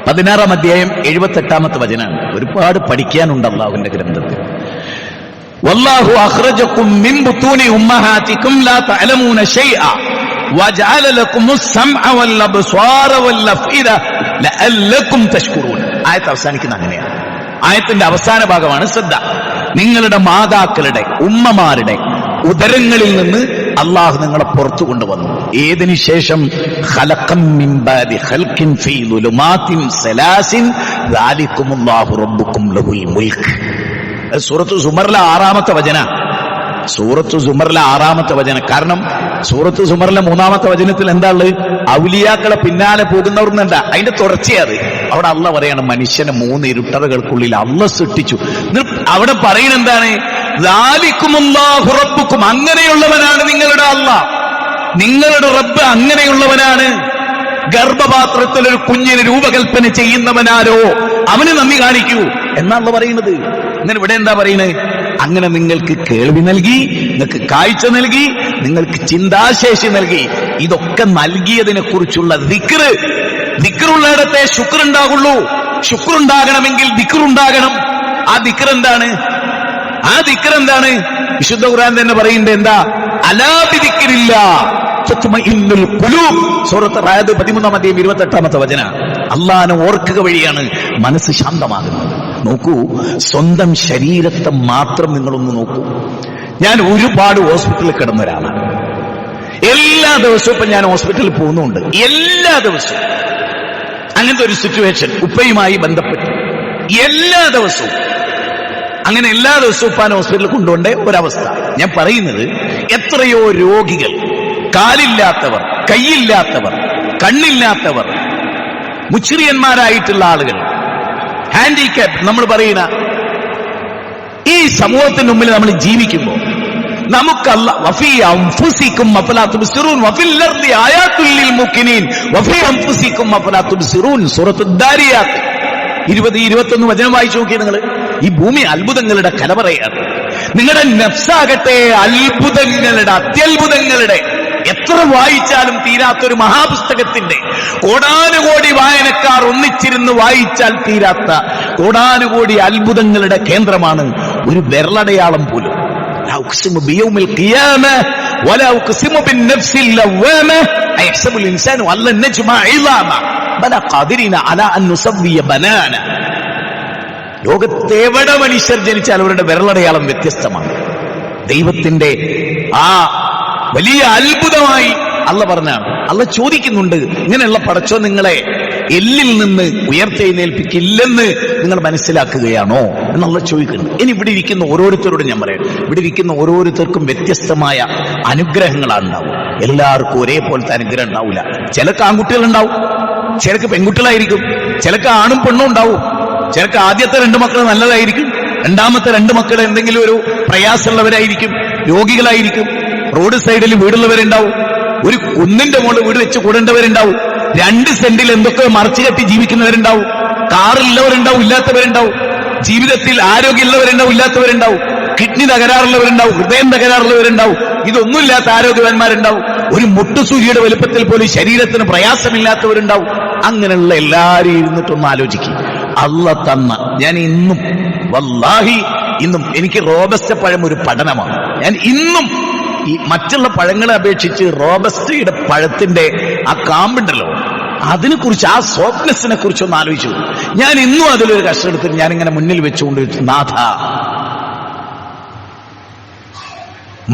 16-ാം അധ്യായം 78-ാമത്തെ വചനാണ്. ഒരുപാട് പഠിക്കാനുണ്ട് അല്ലാഹുവിന്റെ ഗ്രന്ഥത്തിൽ. വല്ലാഹു അഖ്റജകും മിൻ ബുതൂനി ഉമ്മഹാതികും ലാ തഅലമൂന ശൈഅ വജഅല ലകുമുസ് സമഅ വൽ അബ്സാറ വൽ അഫ്ഇദ ലഅല്ലകും തഷ്കുറൂൻ. ആയത്ത് അവസാനിക്കുന്ന അങ്ങനെയാണ്. ആയത്തിന്റെ അവസാന ഭാഗമാണ് ശ്രദ്ധ. നിങ്ങളുടെ മാതാക്കളുടെ, ഉമ്മമാരുടെ ഉദരങ്ങളിൽ നിന്ന് അള്ളാഹു നിങ്ങളെ പുറത്തു കൊണ്ടുവന്നു. ഏതിനു ശേഷം? ഖലഖം മിൻ ബാദി ഖൽഖിൻ ഫീ ദുലുമാതിൻ സലാസിൻ ദാലികുമുല്ലാഹു റബ്ബുക്കും ലഹുൽ മുൽക്ക്. സൂറത്തു സുമറിലെ 6-ാമത്തെ വചന. കാരണം സൂറത്തു സുമറിലെ 3-ാമത്തെ വചനത്തിൽ എന്താ ഉള്ളത്? ഔലിയാക്കളെ പിന്നാലെ പോകുന്നവർന്നല്ല, അതിന്റെ തുടർച്ചയത്. അവിടെ അള്ളാഹ് പറയാണ് മനുഷ്യനെ 3 ഇരുട്ടറകൾക്കുള്ളിൽ അള്ളാഹ് സൃഷ്ടിച്ചു. അവിടെ പറയുന്നത് എന്താണ്? ദാലികുമുല്ലാഹു റബ്ബുക്കും, അങ്ങനെയുള്ളവനാണ് നിങ്ങളുടെ അള്ളാഹ്, നിങ്ങളുടെ റബ്ബ് അങ്ങനെയുള്ളവനാണ്. ഗർഭപാത്രത്തിൽ ഒരു കുഞ്ഞിന് രൂപകൽപ്പന ചെയ്യുന്നവനാരോ അവന് നന്ദി കാണിക്കൂ എന്നാണ് പറയുന്നത്. അങ്ങനെ ഇവിടെ എന്താ പറയുന്നത്? അങ്ങനെ നിങ്ങൾക്ക് കേൾവി നൽകി, നിങ്ങൾക്ക് കാഴ്ച നൽകി, നിങ്ങൾക്ക് ചിന്താശേഷി നൽകി. ഇതൊക്കെ നൽകിയതിനെ കുറിച്ചുള്ള ദിക്റുള്ളിടത്തെ ശുക്റുണ്ടാകുള്ളൂ. ശുക്റുണ്ടാകണമെങ്കിൽ ദിക്റുണ്ടാകണം. ആ ദിക്ർ എന്താണ്? വിശുദ്ധ ഖുർആൻ തന്നെ പറയുന്നുണ്ട്. എന്താ? അലാ ബിദിക്രില്ലാ, തത്മഇന്നുൽ ഖുലൂബ്. സൂറത്ത് റഅദ് 13-ാം 28-ാമത്തെ വചനം. അല്ലാഹനെ ഓർക്കുക വഴിയാണ് മനസ്സ് ശാന്തമാകുന്നത്. നോക്കൂ, സ്വന്തം ശരീരത്തെ മാത്രം നിങ്ങളൊന്ന് നോക്കൂ. ഞാൻ ഒരുപാട് ഹോസ്പിറ്റലിൽ കിടന്ന ഒരാളാണ്. എല്ലാ ദിവസവും ഇപ്പൊ ഞാൻ ഹോസ്പിറ്റലിൽ പോകുന്നുണ്ട്. എല്ലാ ദിവസവും അങ്ങനത്തെ ഒരു സിറ്റുവേഷൻ ഉപ്പയുമായി ബന്ധപ്പെട്ട് എല്ലാ ദിവസവും അങ്ങനെ എല്ലാ ദിവസവും ഉപ്പാൻ ഹോസ്പിറ്റലിൽ കൊണ്ടുപോകേണ്ട ഒരവസ്ഥ. ഞാൻ പറയുന്നത്, എത്രയോ രോഗികൾ, കാലില്ലാത്തവർ, കൈയില്ലാത്തവർ, കണ്ണില്ലാത്തവർ, മുച്ചിറിയന്മാരായിട്ടുള്ള ആളുകൾ, ഹാൻഡിക്യാപ്പ് നമ്മൾ പറയുന്ന ഈ സമൂഹത്തിന് മുമ്പിൽ നമ്മൾ ജീവിക്കുമ്പോൾ നമുക്ക് വഫീ അൻഫുസികും അഫലാ തുബ്സിറൂൻ വഫിൽ അർദി ആയാത്തുൽ ലിൽ മുഖ്മിനീൻ വഫീ അൻഫുസികും അഫലാ തുബ്സിറൂൻ. സൂറത്തുദ് ദാരിയാത്ത് 20-21 വചനം വായിച്ചു നോക്കിയേ നിങ്ങൾ. ഈ ഭൂമി അത്ഭുതങ്ങളുടെ കലവറയാണ്. നിങ്ങളുടെ നഫ്സാകട്ടെ അത്ഭുതങ്ങളുടെ, അത്യത്ഭുതങ്ങളുടെ, എത്ര വായിച്ചാലും തീരാത്തൊരു മഹാപുസ്തകത്തിന്റെ കോടാനുകോടി വായനക്കാർ ഒന്നിച്ചിരുന്ന് വായിച്ചാൽ തീരാത്ത കോടാനുകോടി അത്ഭുതങ്ങളുടെ കേന്ദ്രമാണ് ഒരു വിരലടയാളം പോലും. ലോകത്തെവിടെ മനുഷ്യർ ജനിച്ചാൽ അവരുടെ വിരലടയാളം വ്യത്യസ്തമാണ്. ദൈവത്തിന്റെ ആ വലിയ അത്ഭുതമായി അല്ല പറഞ്ഞാണ്. അല്ല ചോദിക്കുന്നുണ്ട്, ഇങ്ങനെയുള്ള പടച്ചോ നിങ്ങളെ എല്ലിൽ നിന്ന് ഉയർത്തെഴുന്നേൽപ്പിക്കില്ലെന്ന് നിങ്ങൾ മനസ്സിലാക്കുകയാണോ എന്നുള്ള ചോദിക്കുന്നു. ഇനി ഇവിടെ ഇരിക്കുന്ന ഓരോരുത്തരോടും ഞാൻ പറയാം, ഇവിടെ ഇരിക്കുന്ന ഓരോരുത്തർക്കും വ്യത്യസ്തമായ അനുഗ്രഹങ്ങളാണ് ഉണ്ടാവും. എല്ലാവർക്കും ഒരേപോലത്തെ അനുഗ്രഹം ഉണ്ടാവില്ല. ചിലക്ക് ആൺകുട്ടികളുണ്ടാവും, ചിലക്ക് പെൺകുട്ടികളായിരിക്കും, ചിലക്ക് ആണും പെണ്ണും ഉണ്ടാവും. ചിലക്ക് ആദ്യത്തെ 2 മക്കൾ നല്ലതായിരിക്കും, രണ്ടാമത്തെ 2 മക്കൾ എന്തെങ്കിലും ഒരു പ്രയാസമുള്ളവരായിരിക്കും, രോഗികളായിരിക്കും. റോഡ് സൈഡിൽ വീടുള്ളവരുണ്ടാവും, ഒരു കുന്നിന്റെ മുകളിൽ വീട് വെച്ച് കൂടേണ്ടവരുണ്ടാവും, 2 സെന്റിൽ എന്തൊക്കെ മറച്ചു കെട്ടി ജീവിക്കുന്നവരുണ്ടാവും, കാറുള്ളവരുണ്ടാവും, ഇല്ലാത്തവരുണ്ടാവും, ജീവിതത്തിൽ ആരോഗ്യമുള്ളവരുണ്ടാവും, ഇല്ലാത്തവരുണ്ടാവും, കിഡ്നി തകരാറുള്ളവരുണ്ടാവും, ഹൃദയം തകരാറുള്ളവരുണ്ടാവും, ഇതൊന്നുമില്ലാത്ത ആരോഗ്യവാന്മാരുണ്ടാവും, ഒരു മുട്ടുസൂചിയുടെ വലുപ്പത്തിൽ പോലും ശരീരത്തിന് പ്രയാസമില്ലാത്തവരുണ്ടാവും. അങ്ങനെയുള്ള എല്ലാവരും ഇരുന്നിട്ടൊന്ന് ആലോചിക്കും. അള്ള തന്ന, ഞാൻ ഇന്നും വല്ലാഹി ഇന്നും എനിക്ക് റോബസ്റ്റ പഴം ഒരു പഠനമാണ്. ഞാൻ ഇന്നും ഈ മറ്റുള്ള പഴങ്ങളെ അപേക്ഷിച്ച് റോബസ്റ്റയുടെ പഴത്തിന്റെ ആ കാമ്പുണ്ടല്ലോ, അതിനെക്കുറിച്ച്, ആ സോഫ്റ്റ്നെസ്സിനെ കുറിച്ച് ഒന്ന് ആലോചിച്ചു. ഞാൻ ഇന്നും അതിലൊരു കഷ്ടം എടുത്തിട്ട് ഞാനിങ്ങനെ മുന്നിൽ വെച്ചുകൊണ്ട് നാഥ,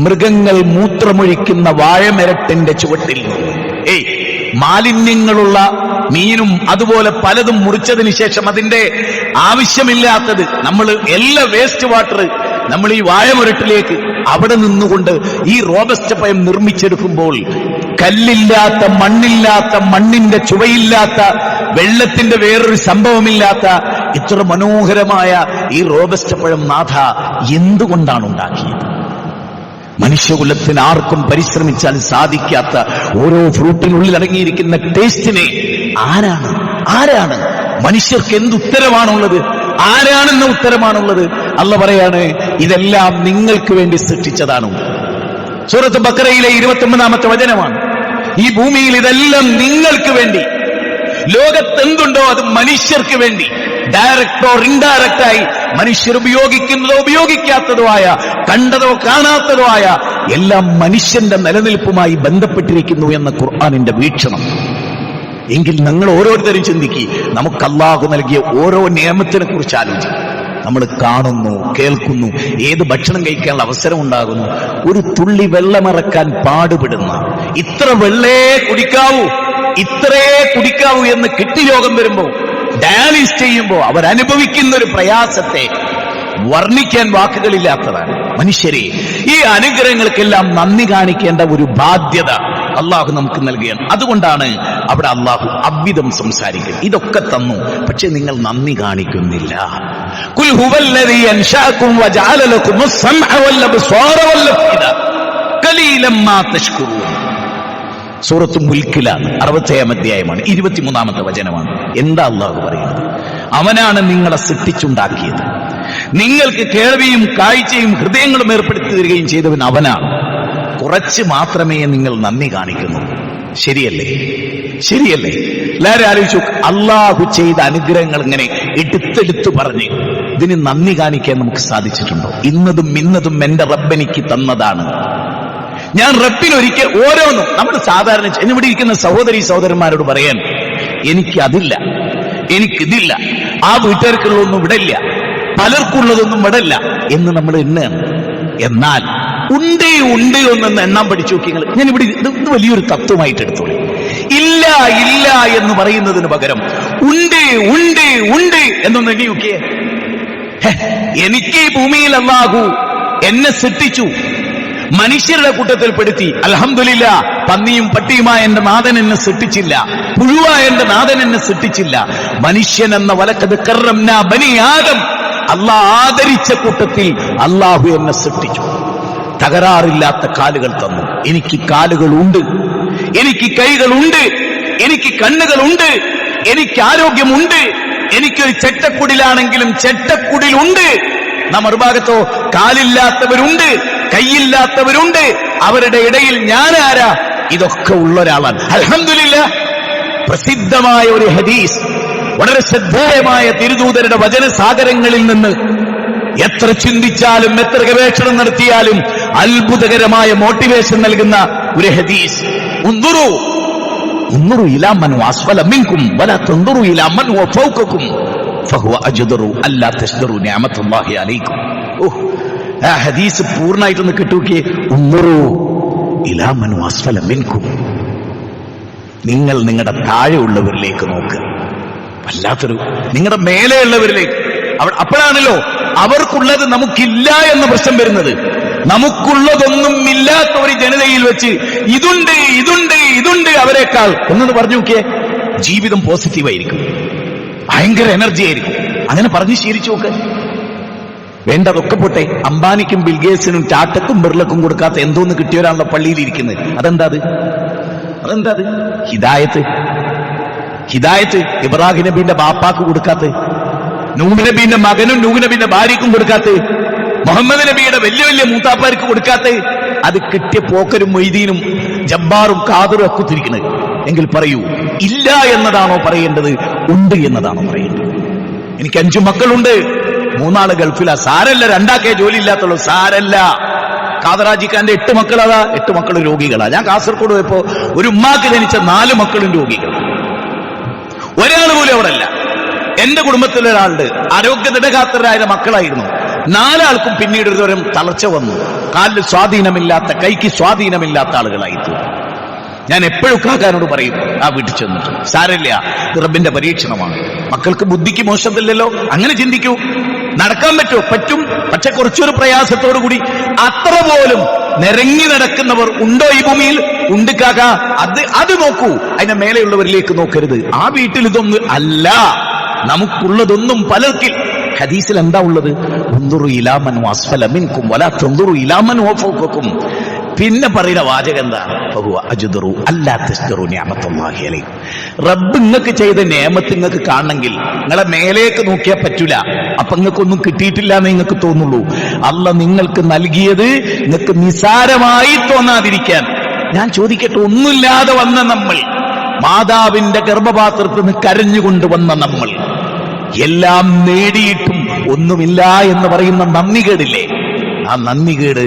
മൃഗങ്ങൾ മൂത്രമൊഴിക്കുന്ന വാഴമരട്ടിന്റെ ചുവട്ടിൽ മാലിന്യങ്ങളുള്ള മീനും അതുപോലെ പലതും മുറിച്ചതിന് ശേഷം അതിന്റെ ആവശ്യമില്ലാത്തത് നമ്മൾ എല്ലാ വേസ്റ്റ് വാട്ടർ നമ്മൾ ഈ വാഴമരട്ടിലേക്ക് അവിടെ നിന്നുകൊണ്ട് ഈ റോബസ്റ്റ പഴം നിർമ്മിച്ചെടുക്കുമ്പോൾ കല്ലില്ലാത്ത, മണ്ണില്ലാത്ത, മണ്ണിന്റെ ചുവയില്ലാത്ത, വെള്ളത്തിന്റെ വേറൊരു സംഭവമില്ലാത്ത ഇത്ര മനോഹരമായ ഈ റോബസ്റ്റ പഴം നാഥ എന്തുകൊണ്ടാണ് ഉണ്ടാക്കിയത്? മനുഷ്യകുലത്തിന് ആർക്കും പരിശ്രമിച്ചാൽ സാധിക്കാത്ത ഓരോ ഫ്രൂട്ടിനുള്ളിൽ അടങ്ങിയിരിക്കുന്ന ടേസ്റ്റിനെ ആരാണ് മനുഷ്യർക്ക് എന്തുത്തരമാണുള്ളത്? ആരാണെന്ന ഉത്തരമാണുള്ളത്? അല്ല പറയാണ്, ഇതെല്ലാം നിങ്ങൾക്ക് വേണ്ടി സൃഷ്ടിച്ചതാണ്. സൂറത്ത് ബഖറയിലെ 29-ാമത്തെ വചനമാണ്. ഈ ഭൂമിയിൽ ഇതെല്ലാം നിങ്ങൾക്ക് വേണ്ടി, ലോകത്തെന്തുണ്ടോ അത് മനുഷ്യർക്ക് വേണ്ടി, ഡയറക്റ്റോ ഇൻഡയറക്റ്റായി മനുഷ്യർ ഉപയോഗിക്കുന്നതോ ഉപയോഗിക്കാത്തതോ ആയ, കണ്ടതോ കാണാത്തതോ ആയ എല്ലാം മനുഷ്യന്റെ നിലനിൽപ്പുമായി ബന്ധപ്പെട്ടിരിക്കുന്നു എന്ന ഖുർആനിന്റെ വീക്ഷണം. എങ്കിൽ നിങ്ങൾ ഓരോരുത്തരും ചിന്തിക്കുക, നമുക്ക് അല്ലാഹു നൽകിയ ഓരോ നിയമത്തിനെ കുറിച്ച് ആലോചിക്കും. നമ്മൾ കാണുന്നു, കേൾക്കുന്നു, ഏത് ഭക്ഷണം കഴിക്കാനുള്ള അവസരം ഉണ്ടാകുന്നു, ഒരു തുള്ളി വെള്ളമിറക്കാൻ പാടുപെടുന്ന, ഇത്ര വെള്ളേ കുടിക്കാവൂ, ഇത്രേ കുടിക്കാവൂ എന്ന് കിഡ്നി രോഗം വരുമ്പോ, ഡയാലിസ് ചെയ്യുമ്പോൾ അവരനുഭവിക്കുന്ന ഒരു പ്രയാസത്തെ വർണ്ണിക്കാൻ വാക്കുകളില്ലാത്തതാണ്. മനുഷ്യരെ, ഈ അനുഗ്രഹങ്ങൾക്കെല്ലാം നന്ദി കാണിക്കേണ്ട ഒരു ബാധ്യത അള്ളാഹു നമുക്ക് നൽകുകയാണ്. അതുകൊണ്ടാണ് അവിടെ അള്ളാഹു അவ்விதം സംസാരിക്കുന്നത്. ഇതൊക്കെ തന്നു, പക്ഷെ നിങ്ങൾ നന്ദി കാണിക്കുന്നില്ല. ഖുൽ ഹുവല്ലദീ അൻശഅകും വജഅല ലകുമുസ് സമഅ വൽ അബ്സാറ വൽ അഫ്ഇദ ഖലീലൻ മാ തശ്കുറൂൻ. സൂറത്ത് മുൽക്കിലാണ്, 60-ാം അധ്യായമാണ്, 23-ാമത്തെ വചനമാണ്. എന്താ അള്ളാഹു പറയുന്നത്? അവനാണ് നിങ്ങളെ സൃഷ്ടിച്ചുണ്ടാക്കിയത്, നിങ്ങൾക്ക് കേൾവിയും കാഴ്ചയും ഹൃദയങ്ങളും ഏർപ്പെടുത്തി തരികയും ചെയ്തവൻ അവനാണ്. കുറച്ച് മാത്രമേ നിങ്ങൾ നന്ദി കാണിക്കുന്നു. ശരിയല്ലേ? എല്ലാവരും ആലോചിച്ചു. അള്ളാഹു ചെയ്ത അനുഗ്രഹങ്ങൾ ഇങ്ങനെ എടുത്തെടുത്ത് പറഞ്ഞ് ഇതിന് നന്ദി കാണിക്കാൻ നമുക്ക് സാധിച്ചിട്ടുണ്ടോ? ഇന്നതും എന്റെ റബ്ബെനിക്ക് തന്നതാണ്. ഞാൻ റബ്ബിനൊരിക്കൽ ഓരോന്നും നമ്മൾ സാധാരണ ഇവിടെ ഇരിക്കുന്ന സഹോദരന്മാരോട് പറയാൻ എനിക്കതില്ല, എനിക്കിതില്ല, ആ വീട്ടുകാർക്കുള്ളതൊന്നും ഇവിടെ ഇല്ല, പലർക്കുള്ളതൊന്നും ഇവിടെ ഇല്ല എന്ന് നമ്മൾ എണ്ണാണ്. എന്നാൽ ഉണ്ട് ഒന്നെന്ന് എണ്ണാൻ പഠിച്ചു നോക്കി നിങ്ങൾ. ഞാൻ ഇവിടെ ഇത് വലിയൊരു തത്വമായിട്ട് എടുത്തോളൂ. ഇല്ല ഇല്ല എന്ന് പറയുന്നതിന് പകരം ഉണ്ട് ഉണ്ട് ഉണ്ട് എന്നൊന്ന് എണ്ണി നോക്കിയേ. എനിക്ക് ഈ ഭൂമിയിൽ അല്ലാഹു എന്നെ സൃഷ്ടിച്ചു, മനുഷ്യരുടെ കൂട്ടത്തിൽ പെടുത്തി. അൽഹംദുലില്ലാ, പന്നിയും പട്ടിയുമായ എന്റെ നാഥൻ എന്നെ സൃഷ്ടിച്ചില്ല, പുഴുവായ എന്റെ നാഥൻ എന്നെ സൃഷ്ടിച്ചില്ല. മനുഷ്യൻ എന്ന വലക്കത് കറംനാ ബനി ആദം, അല്ലാഹ് ആദരിച്ച കൂട്ടത്തിൽ അല്ലാഹു എന്നെ സൃഷ്ടിച്ചു. തകരാറില്ലാത്ത കാലുകൾ തന്നു. എനിക്ക് കാലുകളുണ്ട്, എനിക്ക് കൈകളുണ്ട്, എനിക്ക് കണ്ണുകളുണ്ട്, എനിക്ക് ആരോഗ്യമുണ്ട്. എനിക്കൊരു ചെറ്റക്കുടിലാണെങ്കിലും ചെറ്റക്കുടിലുണ്ട്. നാം മറുഭാഗത്തോ കാലില്ലാത്തവരുണ്ട്, കൈയില്ലാത്തവരുണ്ട്. അവരുടെ ഇടയിൽ ഞാൻ ആരാ? ഇതൊക്കെ ഉള്ള ഒരാളാണ്. അൽഹംദുലില്ലാ. പ്രസിദ്ധമായ ഒരു ഹദീസ്, വളരെ ശ്രദ്ധേയമായ തിരുദൂതരുടെ വചനസാഗരങ്ങളിൽ നിന്ന് എത്ര ചിന്തിച്ചാലും എത്ര ഗവേഷണം നടത്തിയാലും അത്ഭുതകരമായ മോട്ടിവേഷൻ നൽകുന്ന ഒരു ഹദീസ്. ഉൻദുറു ഇലാ മൻ അസ്ഫല മിൻകും വലാ തൻദുറു ഇലാ മൻ ഹുവ ഫൗകകും ഫഹുവ അജ്ദറു അല്ലാ തസ്ദറു നിഅമത്തുല്ലാഹി അലൈക്കും. ആ ഹദീസ് പൂർണ്ണമായിട്ടൊന്ന് കിട്ടൂക്കിയേ. ഉൻദുറു ഇലാ മൻ അസ്ഫല മിൻകും, നിങ്ങൾ നിങ്ങളുടെ താഴെയുള്ളവരിലേക്ക് നോക്കുക. വല്ലാത്തൊരു, നിങ്ങളുടെ മേലെയുള്ളവരിലേക്ക്. അപ്പോഴാണല്ലോ അവർക്കുള്ളത് നമുക്കില്ല എന്ന പ്രശ്നം വരുന്നത്. നമുക്കുള്ളതൊന്നും ഇല്ലാത്ത ഒരു ജനതയിൽ വെച്ച് ഇതുണ്ട് ഇതുണ്ട് ഇതുണ്ട് അവരെക്കാൾ എന്നത് പറഞ്ഞു നോക്കിയേ, ജീവിതം പോസിറ്റീവായിരിക്കും, ഭയങ്കര എനർജി ആയിരിക്കും. അങ്ങനെ പറഞ്ഞ് ശീലിച്ചു നോക്ക്. വേണ്ടതൊക്കെ പോട്ടെ, അംബാനിക്കും ബിൽഗേറ്റ്സിനും ടാറ്റക്കും ബിർലക്കും കൊടുക്കാത്ത എന്തോന്ന് കിട്ടിയവരാണല്ലോ പള്ളിയിൽ ഇരിക്കുന്നത്. അതെന്താ? ഹിദായത്ത് ഇബ്രാഹിം നബീന്റെ ബാപ്പാക്ക് കൊടുക്കാത്ത, നൂഹ് നബീന്റെ മകനും നൂഹ് നബീന്റെ ഭാര്യക്കും കൊടുക്കാത്ത, മുഹമ്മദ് നബിയുടെ വലിയ വലിയ മൂത്താപ്പാർക്ക് കൊടുക്കാത്ത, അത് കിട്ടിയ പോക്കരും മൊയ്തീനും ജബ്ബാറും ഖാദറും ഒക്കെ തിരിക്കുന്നത്. എങ്കിൽ പറയൂ, ഇല്ല എന്നതാണോ പറയേണ്ടത്, ഉണ്ട് എന്നതാണോ പറയേണ്ടത്? എനിക്ക് 5 മക്കളുണ്ട്, 3 ഗൾഫിലാ. സാരല്ല, 2 ജോലി ഇല്ലാത്തുള്ളൂ, സാരല്ല. ഖാദറാജിക്കാന്റെ 8 മക്കളതാ, 8 മക്കൾ രോഗികളാ. ഞാൻ കാസർഗോഡ് പോയപ്പോ ഒരു ഉമ്മാക്ക് ജനിച്ച 4 മക്കളും രോഗികൾ. ഒരാൾ പോലും അവിടെ അല്ല. എന്റെ കുടുംബത്തിലെ ഒരാളുടെ ആരോഗ്യദൃഢഗാത്രരായ മക്കളായിരുന്നു. 4 ആൾക്കും പിന്നീട് ഒരു തരം തളർച്ച വന്നു. കാലിൽ സ്വാധീനമില്ലാത്ത, കൈക്ക് സ്വാധീനമില്ലാത്ത ആളുകളായിരുന്നു. ഞാൻ എപ്പോഴും കാക്കാനോട് പറയും, ആ വീട്ടിൽ ചെന്നിട്ട് സാരമില്ല, ഇത് റബ്ബിന്റെ പരീക്ഷണമാണ്. മക്കൾക്ക് ബുദ്ധിക്ക് മോശമില്ലല്ലോ, അങ്ങനെ ചിന്തിക്കൂ. നടക്കാൻ പറ്റും, പക്ഷെ കുറച്ചൊരു പ്രയാസത്തോടു കൂടി. അത്ര പോലും നിരങ്ങി നടക്കുന്നവർ ഉണ്ടോ ഈ ഭൂമിയിൽ? ഉണ്ട് കാക്ക. അത് നോക്കൂ, അതിന്റെ മേലെയുള്ളവരിലേക്ക് നോക്കരുത്. ആ വീട്ടിൽ ഇതൊന്നും അല്ല, നമുക്കുള്ളതൊന്നും പലർക്കിൽ. ഹദീസിൽ എന്താ ഉള്ളത്? ഉൻദുറു ഇലാ മൻ അസ്ഫല മിൻകും വലാ തൻദുറു ഇലാ മൻ ഹുവ ഫൗകകും. പിന്നെ പറയുന്ന വാചകം എന്താണ്? ഫഹുവ അജ്ദറു അല്ലാ തസ്ദറു നിഅമത്തുല്ലാഹി അലൈക്കും. റബ്ബ് നിങ്ങൾക്ക് ചെയ്ത നിഅമത്ത് നിങ്ങൾക്ക് കാണണമെങ്കിൽ നിങ്ങളെ മേലേക്ക് നോക്കിയാൽ പറ്റൂല. അപ്പൊ നിങ്ങൾക്കൊന്നും കിട്ടിയിട്ടില്ല എന്ന് നിങ്ങൾക്ക് തോന്നുള്ളൂ. അല്ലാഹ് നിങ്ങൾക്ക് നൽകിയത് നിങ്ങൾക്ക് നിസാരമായി തോന്നാതിരിക്കാൻ. ഞാൻ ചോദിക്കട്ടെ, ഒന്നുമില്ലാതെ വന്ന നമ്മൾ, മാതാവിന്റെ ഗർഭപാത്രത്തിൽ നിന്ന് കരഞ്ഞുകൊണ്ട് വന്ന നമ്മൾ, എല്ലാം നേടിയിട്ടും ഒന്നുമില്ല എന്ന് പറയുന്ന നന്ദികേടില്ലേ? ആ നന്ദികേട്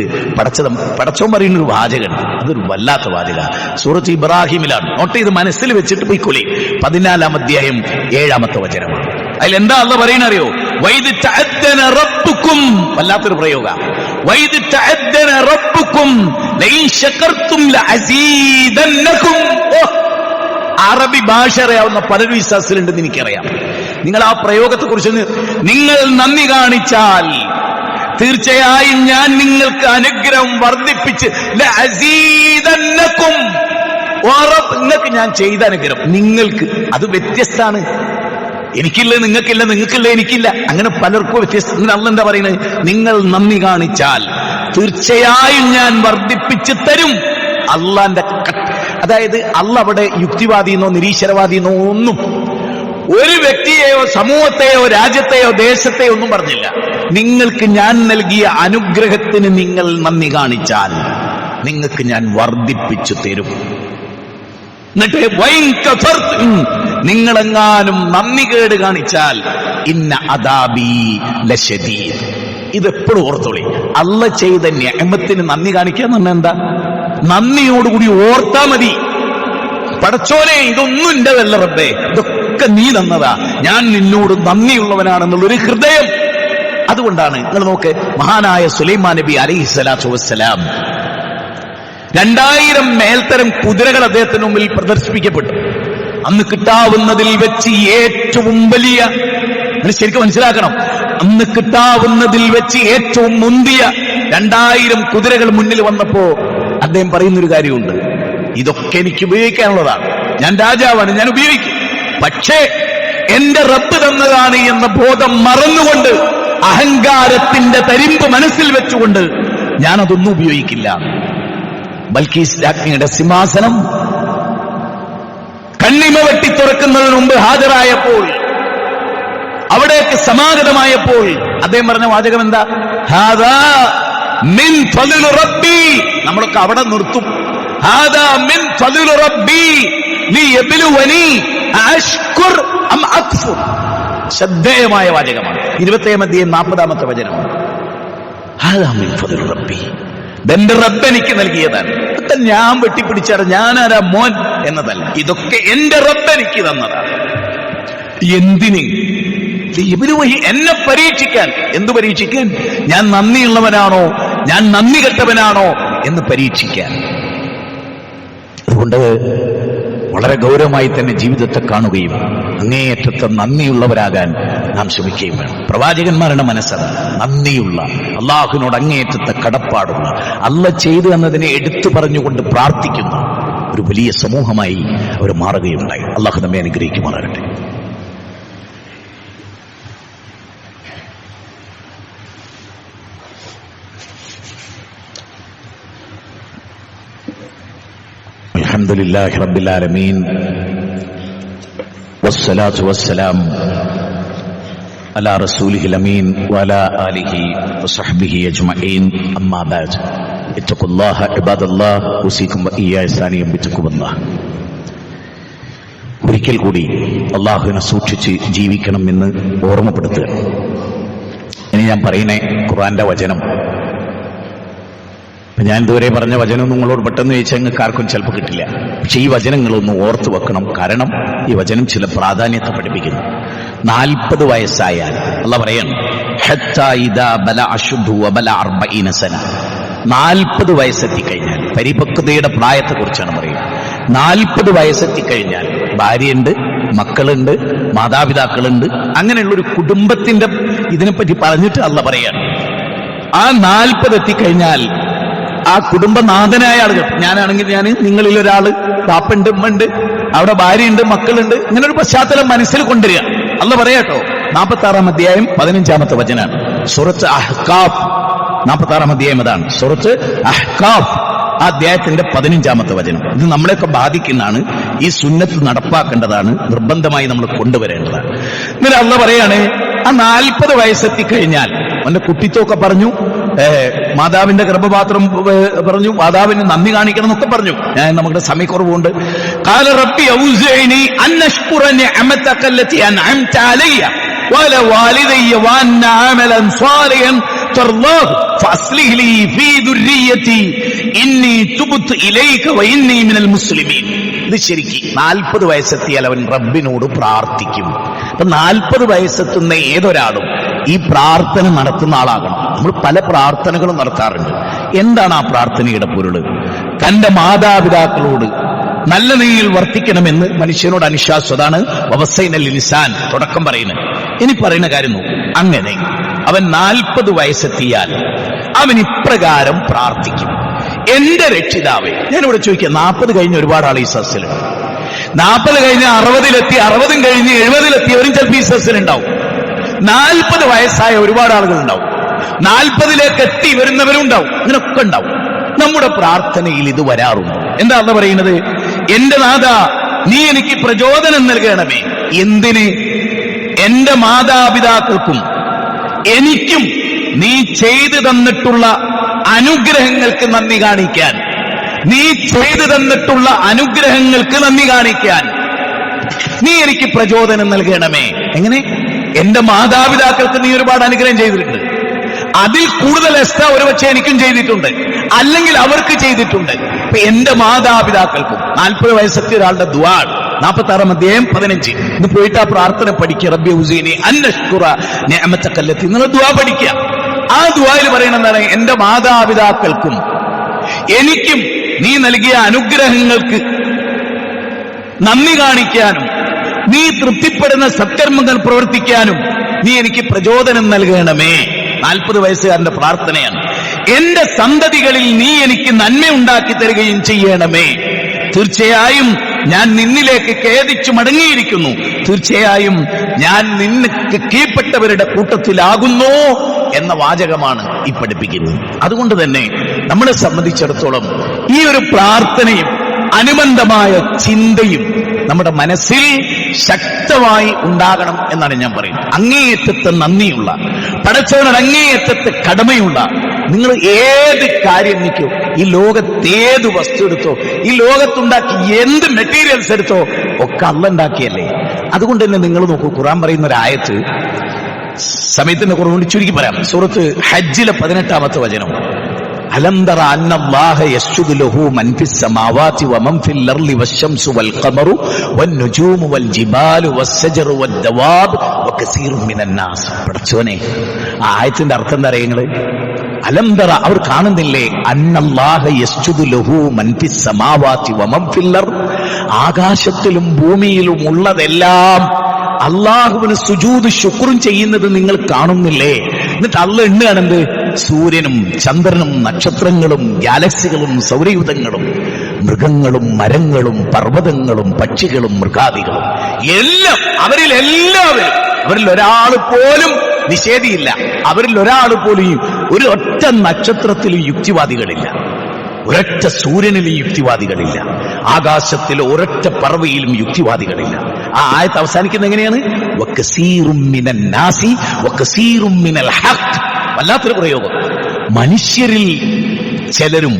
പടച്ചോൻ പറയുന്നൊരു വാചകമുണ്ട്. അതൊരു വല്ലാത്ത വാചക. സൂറത്ത് ഇബ്രാഹിമിലാണ്. നോട്ട് ചെയ്ത് മനസ്സിൽ വെച്ചിട്ട് പോയിക്കൊള്ളി. 14-ാം അധ്യായം 7-ാമത്തെ വചനമാണ്. അതിലെന്താ അല്ലാഹ് പറയുന്നറിയോ? വൈദ് തഅദ്ദന റബ്ബുക്കും, വല്ലാത്തൊരു പ്രയോഗ. വൈദ് തഅദ്ദന റബ്ബുക്കും ലഇൻ ശകർതും ലഅസീദന്നകും. അറബി ഭാഷ അറിയാവുന്ന പലരും വിശ്വാസത്തിലുണ്ടെന്ന് എനിക്കറിയാം. നിങ്ങൾ ആ പ്രയോഗത്തെ കുറിച്ച് നിങ്ങൾ നന്ദി കാണിച്ചാൽ തീർച്ചയായും ഞാൻ നിങ്ങൾക്ക് അനുഗ്രഹം വർദ്ധിപ്പിച്ച് നിങ്ങൾക്ക് ഞാൻ ചെയ്ത അനുഗ്രഹം നിങ്ങൾക്ക് അത് വ്യത്യസ്തമാണ്. എനിക്കില്ല നിങ്ങൾക്കില്ല, നിങ്ങൾക്കില്ല എനിക്കില്ല, അങ്ങനെ പലർക്കും വ്യത്യസ്ത. അള്ളാഹ് എന്താ പറയുന്നത്? നിങ്ങൾ നന്ദി കാണിച്ചാൽ തീർച്ചയായും ഞാൻ വർദ്ധിപ്പിച്ച് തരും. അള്ളാന്റെ, അതായത് അള്ളാഹ് അവിടെ യുക്തിവാദിയെന്നോ നിരീശ്വരവാദിയെന്നോ ഒന്നും, ഒരു വ്യക്തിയെയോ സമൂഹത്തെയോ രാജ്യത്തെയോ ദേശത്തെയോ ഒന്നും പറഞ്ഞില്ല. നിങ്ങൾക്ക് ഞാൻ നൽകിയ അനുഗ്രഹത്തിന് നിങ്ങൾ നന്ദി കാണിച്ചാൽ നിങ്ങൾക്ക് ഞാൻ വർദ്ധിപ്പിച്ചു തരും. എന്നിട്ട് നിങ്ങളെങ്ങാനും നന്ദികേട് കാണിച്ചാൽ ഇന്ന അദാബി ലശദീദ്, ഇതെപ്പോഴും ഓർത്തോളി. അള്ള ചെയ്ത നിഅമത്തിന് നന്ദി കാണിക്കുക എന്ന് പറഞ്ഞാൽ എന്താ? നന്ദിയോടുകൂടി ഓർത്താ മതി. പടച്ചോനെ, ഇതൊന്നും എന്റെതല്ല റബ്ബേ, ഇതൊക്കെ നീ തന്നതാ, ഞാൻ നിന്നോട് നന്ദിയുള്ളവനാണെന്നുള്ളൊരു ഹൃദയം. അതുകൊണ്ടാണ് നിങ്ങൾ നോക്ക്, മഹാനായ സുലൈമാൻ നബി അലൈഹിസ്സലാത്തു വസ്സലാം 2000 മേൽത്തരം കുതിരകൾ അദ്ദേഹത്തിന് മുമ്പിൽ പ്രദർശിപ്പിക്കപ്പെട്ടു. അന്ന് കിട്ടാവുന്നതിൽ വെച്ച് ഏറ്റവും വലിയ, ശരിക്കും മനസ്സിലാക്കണം, അന്ന് കിട്ടാവുന്നതിൽ വെച്ച് ഏറ്റവും മുന്തിയ 2000 കുതിരകൾ മുന്നിൽ വന്നപ്പോ അദ്ദേഹം പറയുന്നൊരു കാര്യമുണ്ട്, ഇതൊക്കെ എനിക്ക് ഉപയോഗിക്കാനുള്ളതാണ്, ഞാൻ രാജാവാണ്, ഞാൻ ഉപയോഗിക്കും. പക്ഷേ എന്റെ റബ്ബ് തന്നതാണ് എന്ന ബോധം മറന്നുകൊണ്ട്, അഹങ്കാരത്തിന്റെ തരിമ്പ് മനസ്സിൽ വെച്ചുകൊണ്ട് ഞാനതൊന്നും ഉപയോഗിക്കില്ല. ബൽക്കീസ് രാജ്ഞിയുടെ സിംഹാസനം കണ്ണിമ വെട്ടി തുറക്കുന്നതിന് മുമ്പ് ഹാജരായപ്പോൾ, അവിടേക്ക് സമാഗതമായപ്പോൾ അദ്ദേഹം പറഞ്ഞ വാചകം എന്താ? ഹാദാ മിൻ ഫളിൽ റബ്ബി. നമ്മളൊക്കെ അവിടെ നിർത്തും. ഹാദാ മിൻ ഫളിൽ റബ്ബി ലിയബ്ലുവനി അഷ്കുർ അം അക്ഫുർ. ശ്രദ്ധേയമായ വാചകമാണ്. 27-40 വചനമാണ്. ഹാദാ മിൻ ഫളിൽ റബ്ബി, എന്റെ റബ്ബ് എനിക്ക് നൽകിയതാണ്. ഇതൊക്കെ ഞാൻ വെട്ടിപ്പിടിച്ചാണ്, ഞാനാരാ മോൻ എന്നതല്ല, ഇതൊക്കെ എന്റെ റബ്ബ് എനിക്ക് തന്നതാണ്. എന്തിന്? എന്നെ പരീക്ഷിക്കാൻ. എന്തു പരീക്ഷിക്കാൻ? ഞാൻ നന്ദിയുള്ളവനാണോ, ഞാൻ നന്ദി കെട്ടവനാണോ എന്ന് പരീക്ഷിക്കാൻ. അതുകൊണ്ട് വളരെ ഗൗരവമായി തന്നെ ജീവിതത്തെ കാണുകയും അങ്ങേയറ്റത്തെ നന്ദിയുള്ളവരാകാൻ നാം ശ്രമിക്കുകയും വേണം. പ്രവാചകന്മാരുടെ മനസ്സത് നന്ദിയുള്ള, അള്ളാഹുവിനോട് അങ്ങേയറ്റത്തെ കടപ്പാടുള്ള, അള്ള ചെയ്തു എന്നതിനെ എടുത്തു പറഞ്ഞുകൊണ്ട് പ്രാർത്ഥിക്കുന്ന ഒരു വലിയ സമൂഹമായി അവർ മാറുകയുണ്ടായി. അള്ളാഹു നമ്മെ അനുഗ്രഹിക്കുമാറാകട്ടെ. അൽഹംദുലില്ലാഹി റബ്ബിൽ ആലമീൻ വസ്സലാത്തു വസ്സലാം അലാ റസൂലിഹിൽ അമീൻ വഅലാ ആലിഹി വസഹ്ബിഹി അജ്മഈൻ. അമ്മാ ബഅദ്. ഇത്തഖുല്ലാഹ ഇബാദല്ലാഹ് ഉസീകും വഇയ്യായ സാനിയം ബിത്തഖ്വല്ലാഹ്. ഒരിക്കൽ കൂടി അള്ളാഹുവിനെ സൂക്ഷിച്ച് ജീവിക്കണം എന്ന് ഓർമ്മപ്പെടുത്തുക. ഇനി ഞാൻ പറയുന്നേ ഖുർആന്റെ വചനം. ഞാൻ ഇതുവരെ പറഞ്ഞ വചനം നിങ്ങളോട് പെട്ടെന്ന് ചോദിച്ചാൽ നിങ്ങൾക്ക് ആർക്കും ചിലപ്പോൾ കിട്ടില്ല. പക്ഷെ ഈ വചനങ്ങളൊന്ന് ഓർത്തു വെക്കണം. കാരണം ഈ വചനം ചില പ്രാധാന്യത്തെ പഠിപ്പിക്കുന്നു. 40 വയസ്സായാൽ അള്ളാഹ് പറയാണ്, ഹത്താ ഇദാ ബലഅ അശുദ്ദു വബലഅ 40 സന. 40 വയസ്സെത്തിക്കഴിഞ്ഞാൽ, പരിപക്വതയുടെ പ്രായത്തെക്കുറിച്ചാണ് പറയുന്നത്. 40 വയസ്സെത്തിക്കഴിഞ്ഞാൽ ഭാര്യയുണ്ട്, മക്കളുണ്ട്, മാതാപിതാക്കളുണ്ട്, അങ്ങനെയുള്ളൊരു കുടുംബത്തിന്റെ ഇതിനെപ്പറ്റി പറഞ്ഞിട്ട് അള്ളാഹ് പറയാണ്, ആ 40 എത്തിക്കഴിഞ്ഞാൽ ആ കുടുംബനാഥനായ ആളുകൾ, ഞാനാണെങ്കിൽ ഞാൻ, നിങ്ങളിൽ ഒരാള്, പാപ്പുണ്ട്, ഉമ്മണ്ട്, അവിടെ ഭാര്യയുണ്ട്, മക്കളുണ്ട്, ഇങ്ങനെ ഒരു പശ്ചാത്തലം മനസ്സിൽ കൊണ്ടുവരിക. അള്ളാഹ് പറയാട്ടോ, 46-ാം അധ്യായം 15-ാമത്തെ വചനാണ്. സൂറത്ത് അഹ്കാഫ് 46-ാം അധ്യായം അതാണ്. സൂറത്ത് അഹ്കാഫ് ആ അധ്യായത്തിന്റെ 15-ാമത്തെ വചനം. ഇത് നമ്മളെയൊക്കെ ബാധിക്കുന്നതാണ്. ഈ സുന്നത്ത് നടപ്പാക്കേണ്ടതാണ്, നിർബന്ധമായി നമ്മൾ കൊണ്ടുവരേണ്ടതാണ്. എന്നിട്ട് അള്ളാഹ് പറയാണ്, ആ 40 വയസ്സെത്തിക്കഴിഞ്ഞാൽ അവന്റെ കുട്ടിത്വമൊക്കെ പറഞ്ഞു, മാതാവിന്റെ ഗർഭപാത്രം പറഞ്ഞു, മാതാവിന് നന്ദി കാണിക്കണം എന്നൊക്കെ പറഞ്ഞു. ഞാൻ നമ്മുടെ സമയക്കുറവുണ്ട്. ഖാല റബ്ബി ഔസിഅനി അൻ അശ്കുറ നിഅമതക അല്ലതി അൻഅംത അലയ്യ വഅല വാലിദയ്യ വഅൻ അഅമലൻ സ്വാലിഹൻ തർളാഹു ഫഅസ്ലിഹ് ലി ഫീ ദുർരിയതി ഇന്നി തുബ്തു ഇലൈക വഇന്നി മിനൽ മുസ്ലിമീൻ. ഇത് ശരിക്ക് 40 വയസ്സെത്തിയാൽ അവൻ റബ്ബിനോട് പ്രാർത്ഥിക്കും. അപ്പൊ 40 വയസ്സെത്തുന്ന ഏതൊരാളും ഈ പ്രാർത്ഥന നടത്തുന്ന ആളാകണം. നമ്മൾ പല പ്രാർത്ഥനകളും നടത്താറുണ്ട്. എന്താണ് ആ പ്രാർത്ഥനയുടെ പൊരുള്? തന്റെ മാതാപിതാക്കളോട് നല്ല നിലയിൽ വർത്തിക്കണമെന്ന് മനുഷ്യനോട് അനുശാസതാണ് വവസൈനൽ ഇൻസാൻ തുടക്കം പറയുന്നത്. ഇനി പറയുന്ന കാര്യം നോക്കൂ. അങ്ങനെ അവൻ 40 വയസ്സെത്തിയാൽ അവൻ ഇപ്രകാരം പ്രാർത്ഥിക്കും, എന്റെ രക്ഷിതാവേ. ഞാനിവിടെ ചോദിക്കാം, 40 കഴിഞ്ഞ ഒരുപാട് ആൾ ഈ സദസ്സിലുണ്ട്. 40 കഴിഞ്ഞ് 60-ലെത്തി, 60 കഴിഞ്ഞ് 70-ലെത്തിയവരും ചിലപ്പോൾ ഈ സദസ്സിലുണ്ടാവും. 40 വയസ്സായ ഒരുപാട് ആളുകൾ ഉണ്ടാവും. 40-ലേക്ക് എത്തി വരുന്നവരും ഉണ്ടാവും. ഇങ്ങനൊക്കെ ഉണ്ടാവും. നമ്മുടെ പ്രാർത്ഥനയിൽ ഇത് വരാറുണ്ട്. എന്താ അള്ളാഹ് പറയുന്നത്? എന്റെ നാഥാ, നീ എനിക്ക് പ്രചോദനം നൽകണമേ. എന്തിന്? എന്റെ മാതാപിതാക്കൾക്കും എനിക്കും നീ ചെയ്തു തന്നിട്ടുള്ള അനുഗ്രഹങ്ങൾക്ക് നന്ദി കാണിക്കാൻ, നീ ചെയ്തു തന്നിട്ടുള്ള അനുഗ്രഹങ്ങൾക്ക് നന്ദി കാണിക്കാൻ നീ എനിക്ക് പ്രചോദനം നൽകണമേ. എങ്ങനെ? എന്റെ മാതാപിതാക്കൾക്ക് നീ ഒരുപാട് അനുഗ്രഹം ചെയ്തിട്ടുണ്ട്. അതിൽ കൂടുതൽ എക്സ്ട്രാ ഒരുപക്ഷെ എനിക്കും ചെയ്തിട്ടുണ്ട്, അല്ലെങ്കിൽ അവർക്ക് ചെയ്തിട്ടുണ്ട്. ഇപ്പൊ എന്റെ മാതാപിതാക്കൾക്കും 40 വയസ്സെത്തിയ ഒരാളുടെ ദുആ 46 അധ്യായം 15 ഇന്ന് പോയിട്ട് ആ പ്രാർത്ഥന പഠിക്കുക. റബ്ബി ഉസീനി അൻഅഷ്കുറ നിഅമതക അല്ലതി, നിങ്ങൾ ദുആ പഠിക്കുക. ആ ദുആയിൽ പറയുന്നത് എന്താണ്? എന്റെ മാതാപിതാക്കൾക്കും എനിക്കും നീ നൽകിയ അനുഗ്രഹങ്ങൾക്ക് നന്ദി കാണിക്കാനും നീ തൃപ്തിപ്പെടുന്ന സത്കർമ്മങ്ങൾ പ്രവർത്തിക്കാനും നീ എനിക്ക് പ്രചോദനം നൽകണമേ. 40 വയസ്സുകാരന്റെ പ്രാർത്ഥനയാണ്. എന്റെ സന്തതികളിൽ നീ എനിക്ക് നന്മ ഉണ്ടാക്കി തരികയും ചെയ്യണമേ. തീർച്ചയായും ഞാൻ നിന്നിലേക്ക് ഖേദിച്ചു മടങ്ങിയിരിക്കുന്നു. തീർച്ചയായും ഞാൻ നിനക്ക് കീഴ്പ്പെട്ടവരുടെ കൂട്ടത്തിലാകുന്നു എന്ന വാചകമാണ് ഈ പഠിപ്പിക്കുന്നത്. അതുകൊണ്ട് തന്നെ നമ്മളെ സംബന്ധിച്ചിടത്തോളം ഈ ഒരു പ്രാർത്ഥനയും അനുബന്ധമായ ചിന്തയും നമ്മുടെ മനസ്സിൽ ശക്തമായി ഉണ്ടാകണം എന്നാണ് ഞാൻ പറയുന്നത്. അങ്ങേയറ്റത്തെ നന്ദിയുള്ള, പടച്ചവനോട് അങ്ങേയറ്റത്തെ കടമയുള്ള, നിങ്ങൾ ഏത് കാര്യം നിൽക്കോ, ഈ ലോകത്തേത് വസ്തു എടുത്തോ, ഈ ലോകത്തുണ്ടാക്കി എന്ത് മെറ്റീരിയൽസ് എടുത്തോ, ഒക്കെ അള്ളാഹ് ഉണ്ടാക്കിയല്ലേ. അതുകൊണ്ട് തന്നെ നിങ്ങൾ നോക്കൂ, ഖുർആൻ പറയുന്ന ഒരു ആയത്ത്, സമയത്തിന്റെ കുറവുകൊണ്ട് ചുരുക്കി പറയാം. സൂറത്ത് ഹജ്ജിലെ 18-ാമത്തെ വചനം, അലം തറ അന്നല്ലാഹ യസ്ജുദു ലഹു മൻ ഫിസ് സമാവാതി വമൻ ഫിൽ അർളി വശംസു വൽ ഖമറു വന്നുജൂമു വൽ ജിബാലു വസ്സജറു വദ്ദവാബ് വകസീറുൻ മിനൻ നാസ്. പടച്ചോനെ, ആ ആയത്തിന്റെ അർത്ഥം എന്താ അറിയുക നിങ്ങള്? അലം തറ, അവർ കാണുന്നില്ലേ? അന്നല്ലാഹ യസ്ജുദു ലഹു മൻ ഫിസ് സമാവാതി വമൻ ഫിൽ അർള്, ആകാശത്തിലും ഭൂമിയിലും ഉള്ളതെല്ലാം അള്ളാഹുവിന് സുജൂദ് ശുക്റും ചെയ്യുന്നത് നിങ്ങൾ കാണുന്നില്ലേ? എന്നിട്ട് അള്ളാഹ് എണ്ണുകയാണെന്ത്? സൂര്യനും ചന്ദ്രനും നക്ഷത്രങ്ങളും ഗാലക്സികളും സൗരയൂഥങ്ങളും മൃഗങ്ങളും മരങ്ങളും പർവ്വതങ്ങളും പക്ഷികളും മൃഗാദികളും എല്ലാം, അവരിൽ ഒരാൾ പോലും നിഷേധിയില്ല. അവരിൽ ഒരാൾ പോലും ഒരു ഒറ്റ നക്ഷത്രത്തിലും യുക്തിവാദികളില്ല, ഒരൊറ്റ സൂര്യനിലും യുക്തിവാദികളില്ല, ആകാശത്തിലെ ഒരൊറ്റ പറവയിലും യുക്തിവാദികളില്ല. ആ ആയത്ത് അവസാനിക്കുന്നത് എങ്ങനെയാണ്? വകസീറും മിനൻ നാസി വകസീറും മിനൽ ഹഖ്. വല്ലാത്തൊരു പ്രയോഗം. മനുഷ്യരിൽ ചിലരും,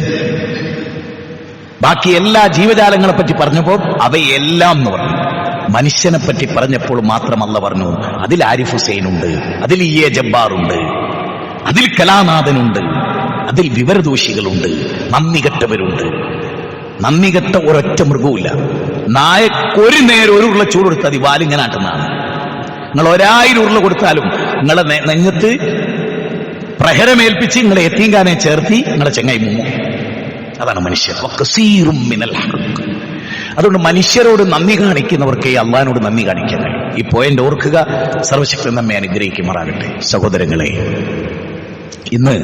ബാക്കി എല്ലാ ജീവജാലങ്ങളെ പറ്റി പറഞ്ഞപ്പോൾ അവയെല്ലാം എന്ന് പറഞ്ഞു. മനുഷ്യനെ പറ്റി പറഞ്ഞപ്പോൾ മാത്രമല്ല പറഞ്ഞു, അതിൽ ആരിഫ് ഹുസൈനുണ്ട്, അതിൽ ഇ.എ. ജബ്ബാറുണ്ട്, അതിൽ കലാനാഥനുണ്ട്, അതിൽ വിവരദോഷികളുണ്ട്, നന്ദികെട്ടവരുണ്ട്. നന്ദികെട്ട ഒരൊറ്റ മൃഗവുമില്ല. നായക്കൊരു നേരം ഒരു ഉരുള ചൂട് കൊടുത്താൽ മതി, വാലിങ്ങനെ ആട്ടുന്നതാണ്. നിങ്ങൾ 1000 ഉരുള കൊടുത്താലും നിങ്ങളെ നെഞ്ഞത്ത് പ്രഹരമേൽപ്പിച്ച് നിങ്ങളെ യതീംഖാനെ ചേർത്തി നിങ്ങളെ ചെങ്ങായി മുങ്ങും. അതാണ് മനുഷ്യർ. വകസീറും മിനൽ ഹഖ്. അതുകൊണ്ട് മനുഷ്യരോട് നന്ദി കാണിക്കുന്നവർക്ക് അള്ളാഹിനോട് നന്ദി കാണിക്കാൻ കഴിയും. ഈ പോയിന്റ് ഓർക്കുക. സർവശക്തൻ നമ്മെ അനുഗ്രഹിക്കുമാറാകട്ടെ. സഹോദരങ്ങളെ, ഇന്ന്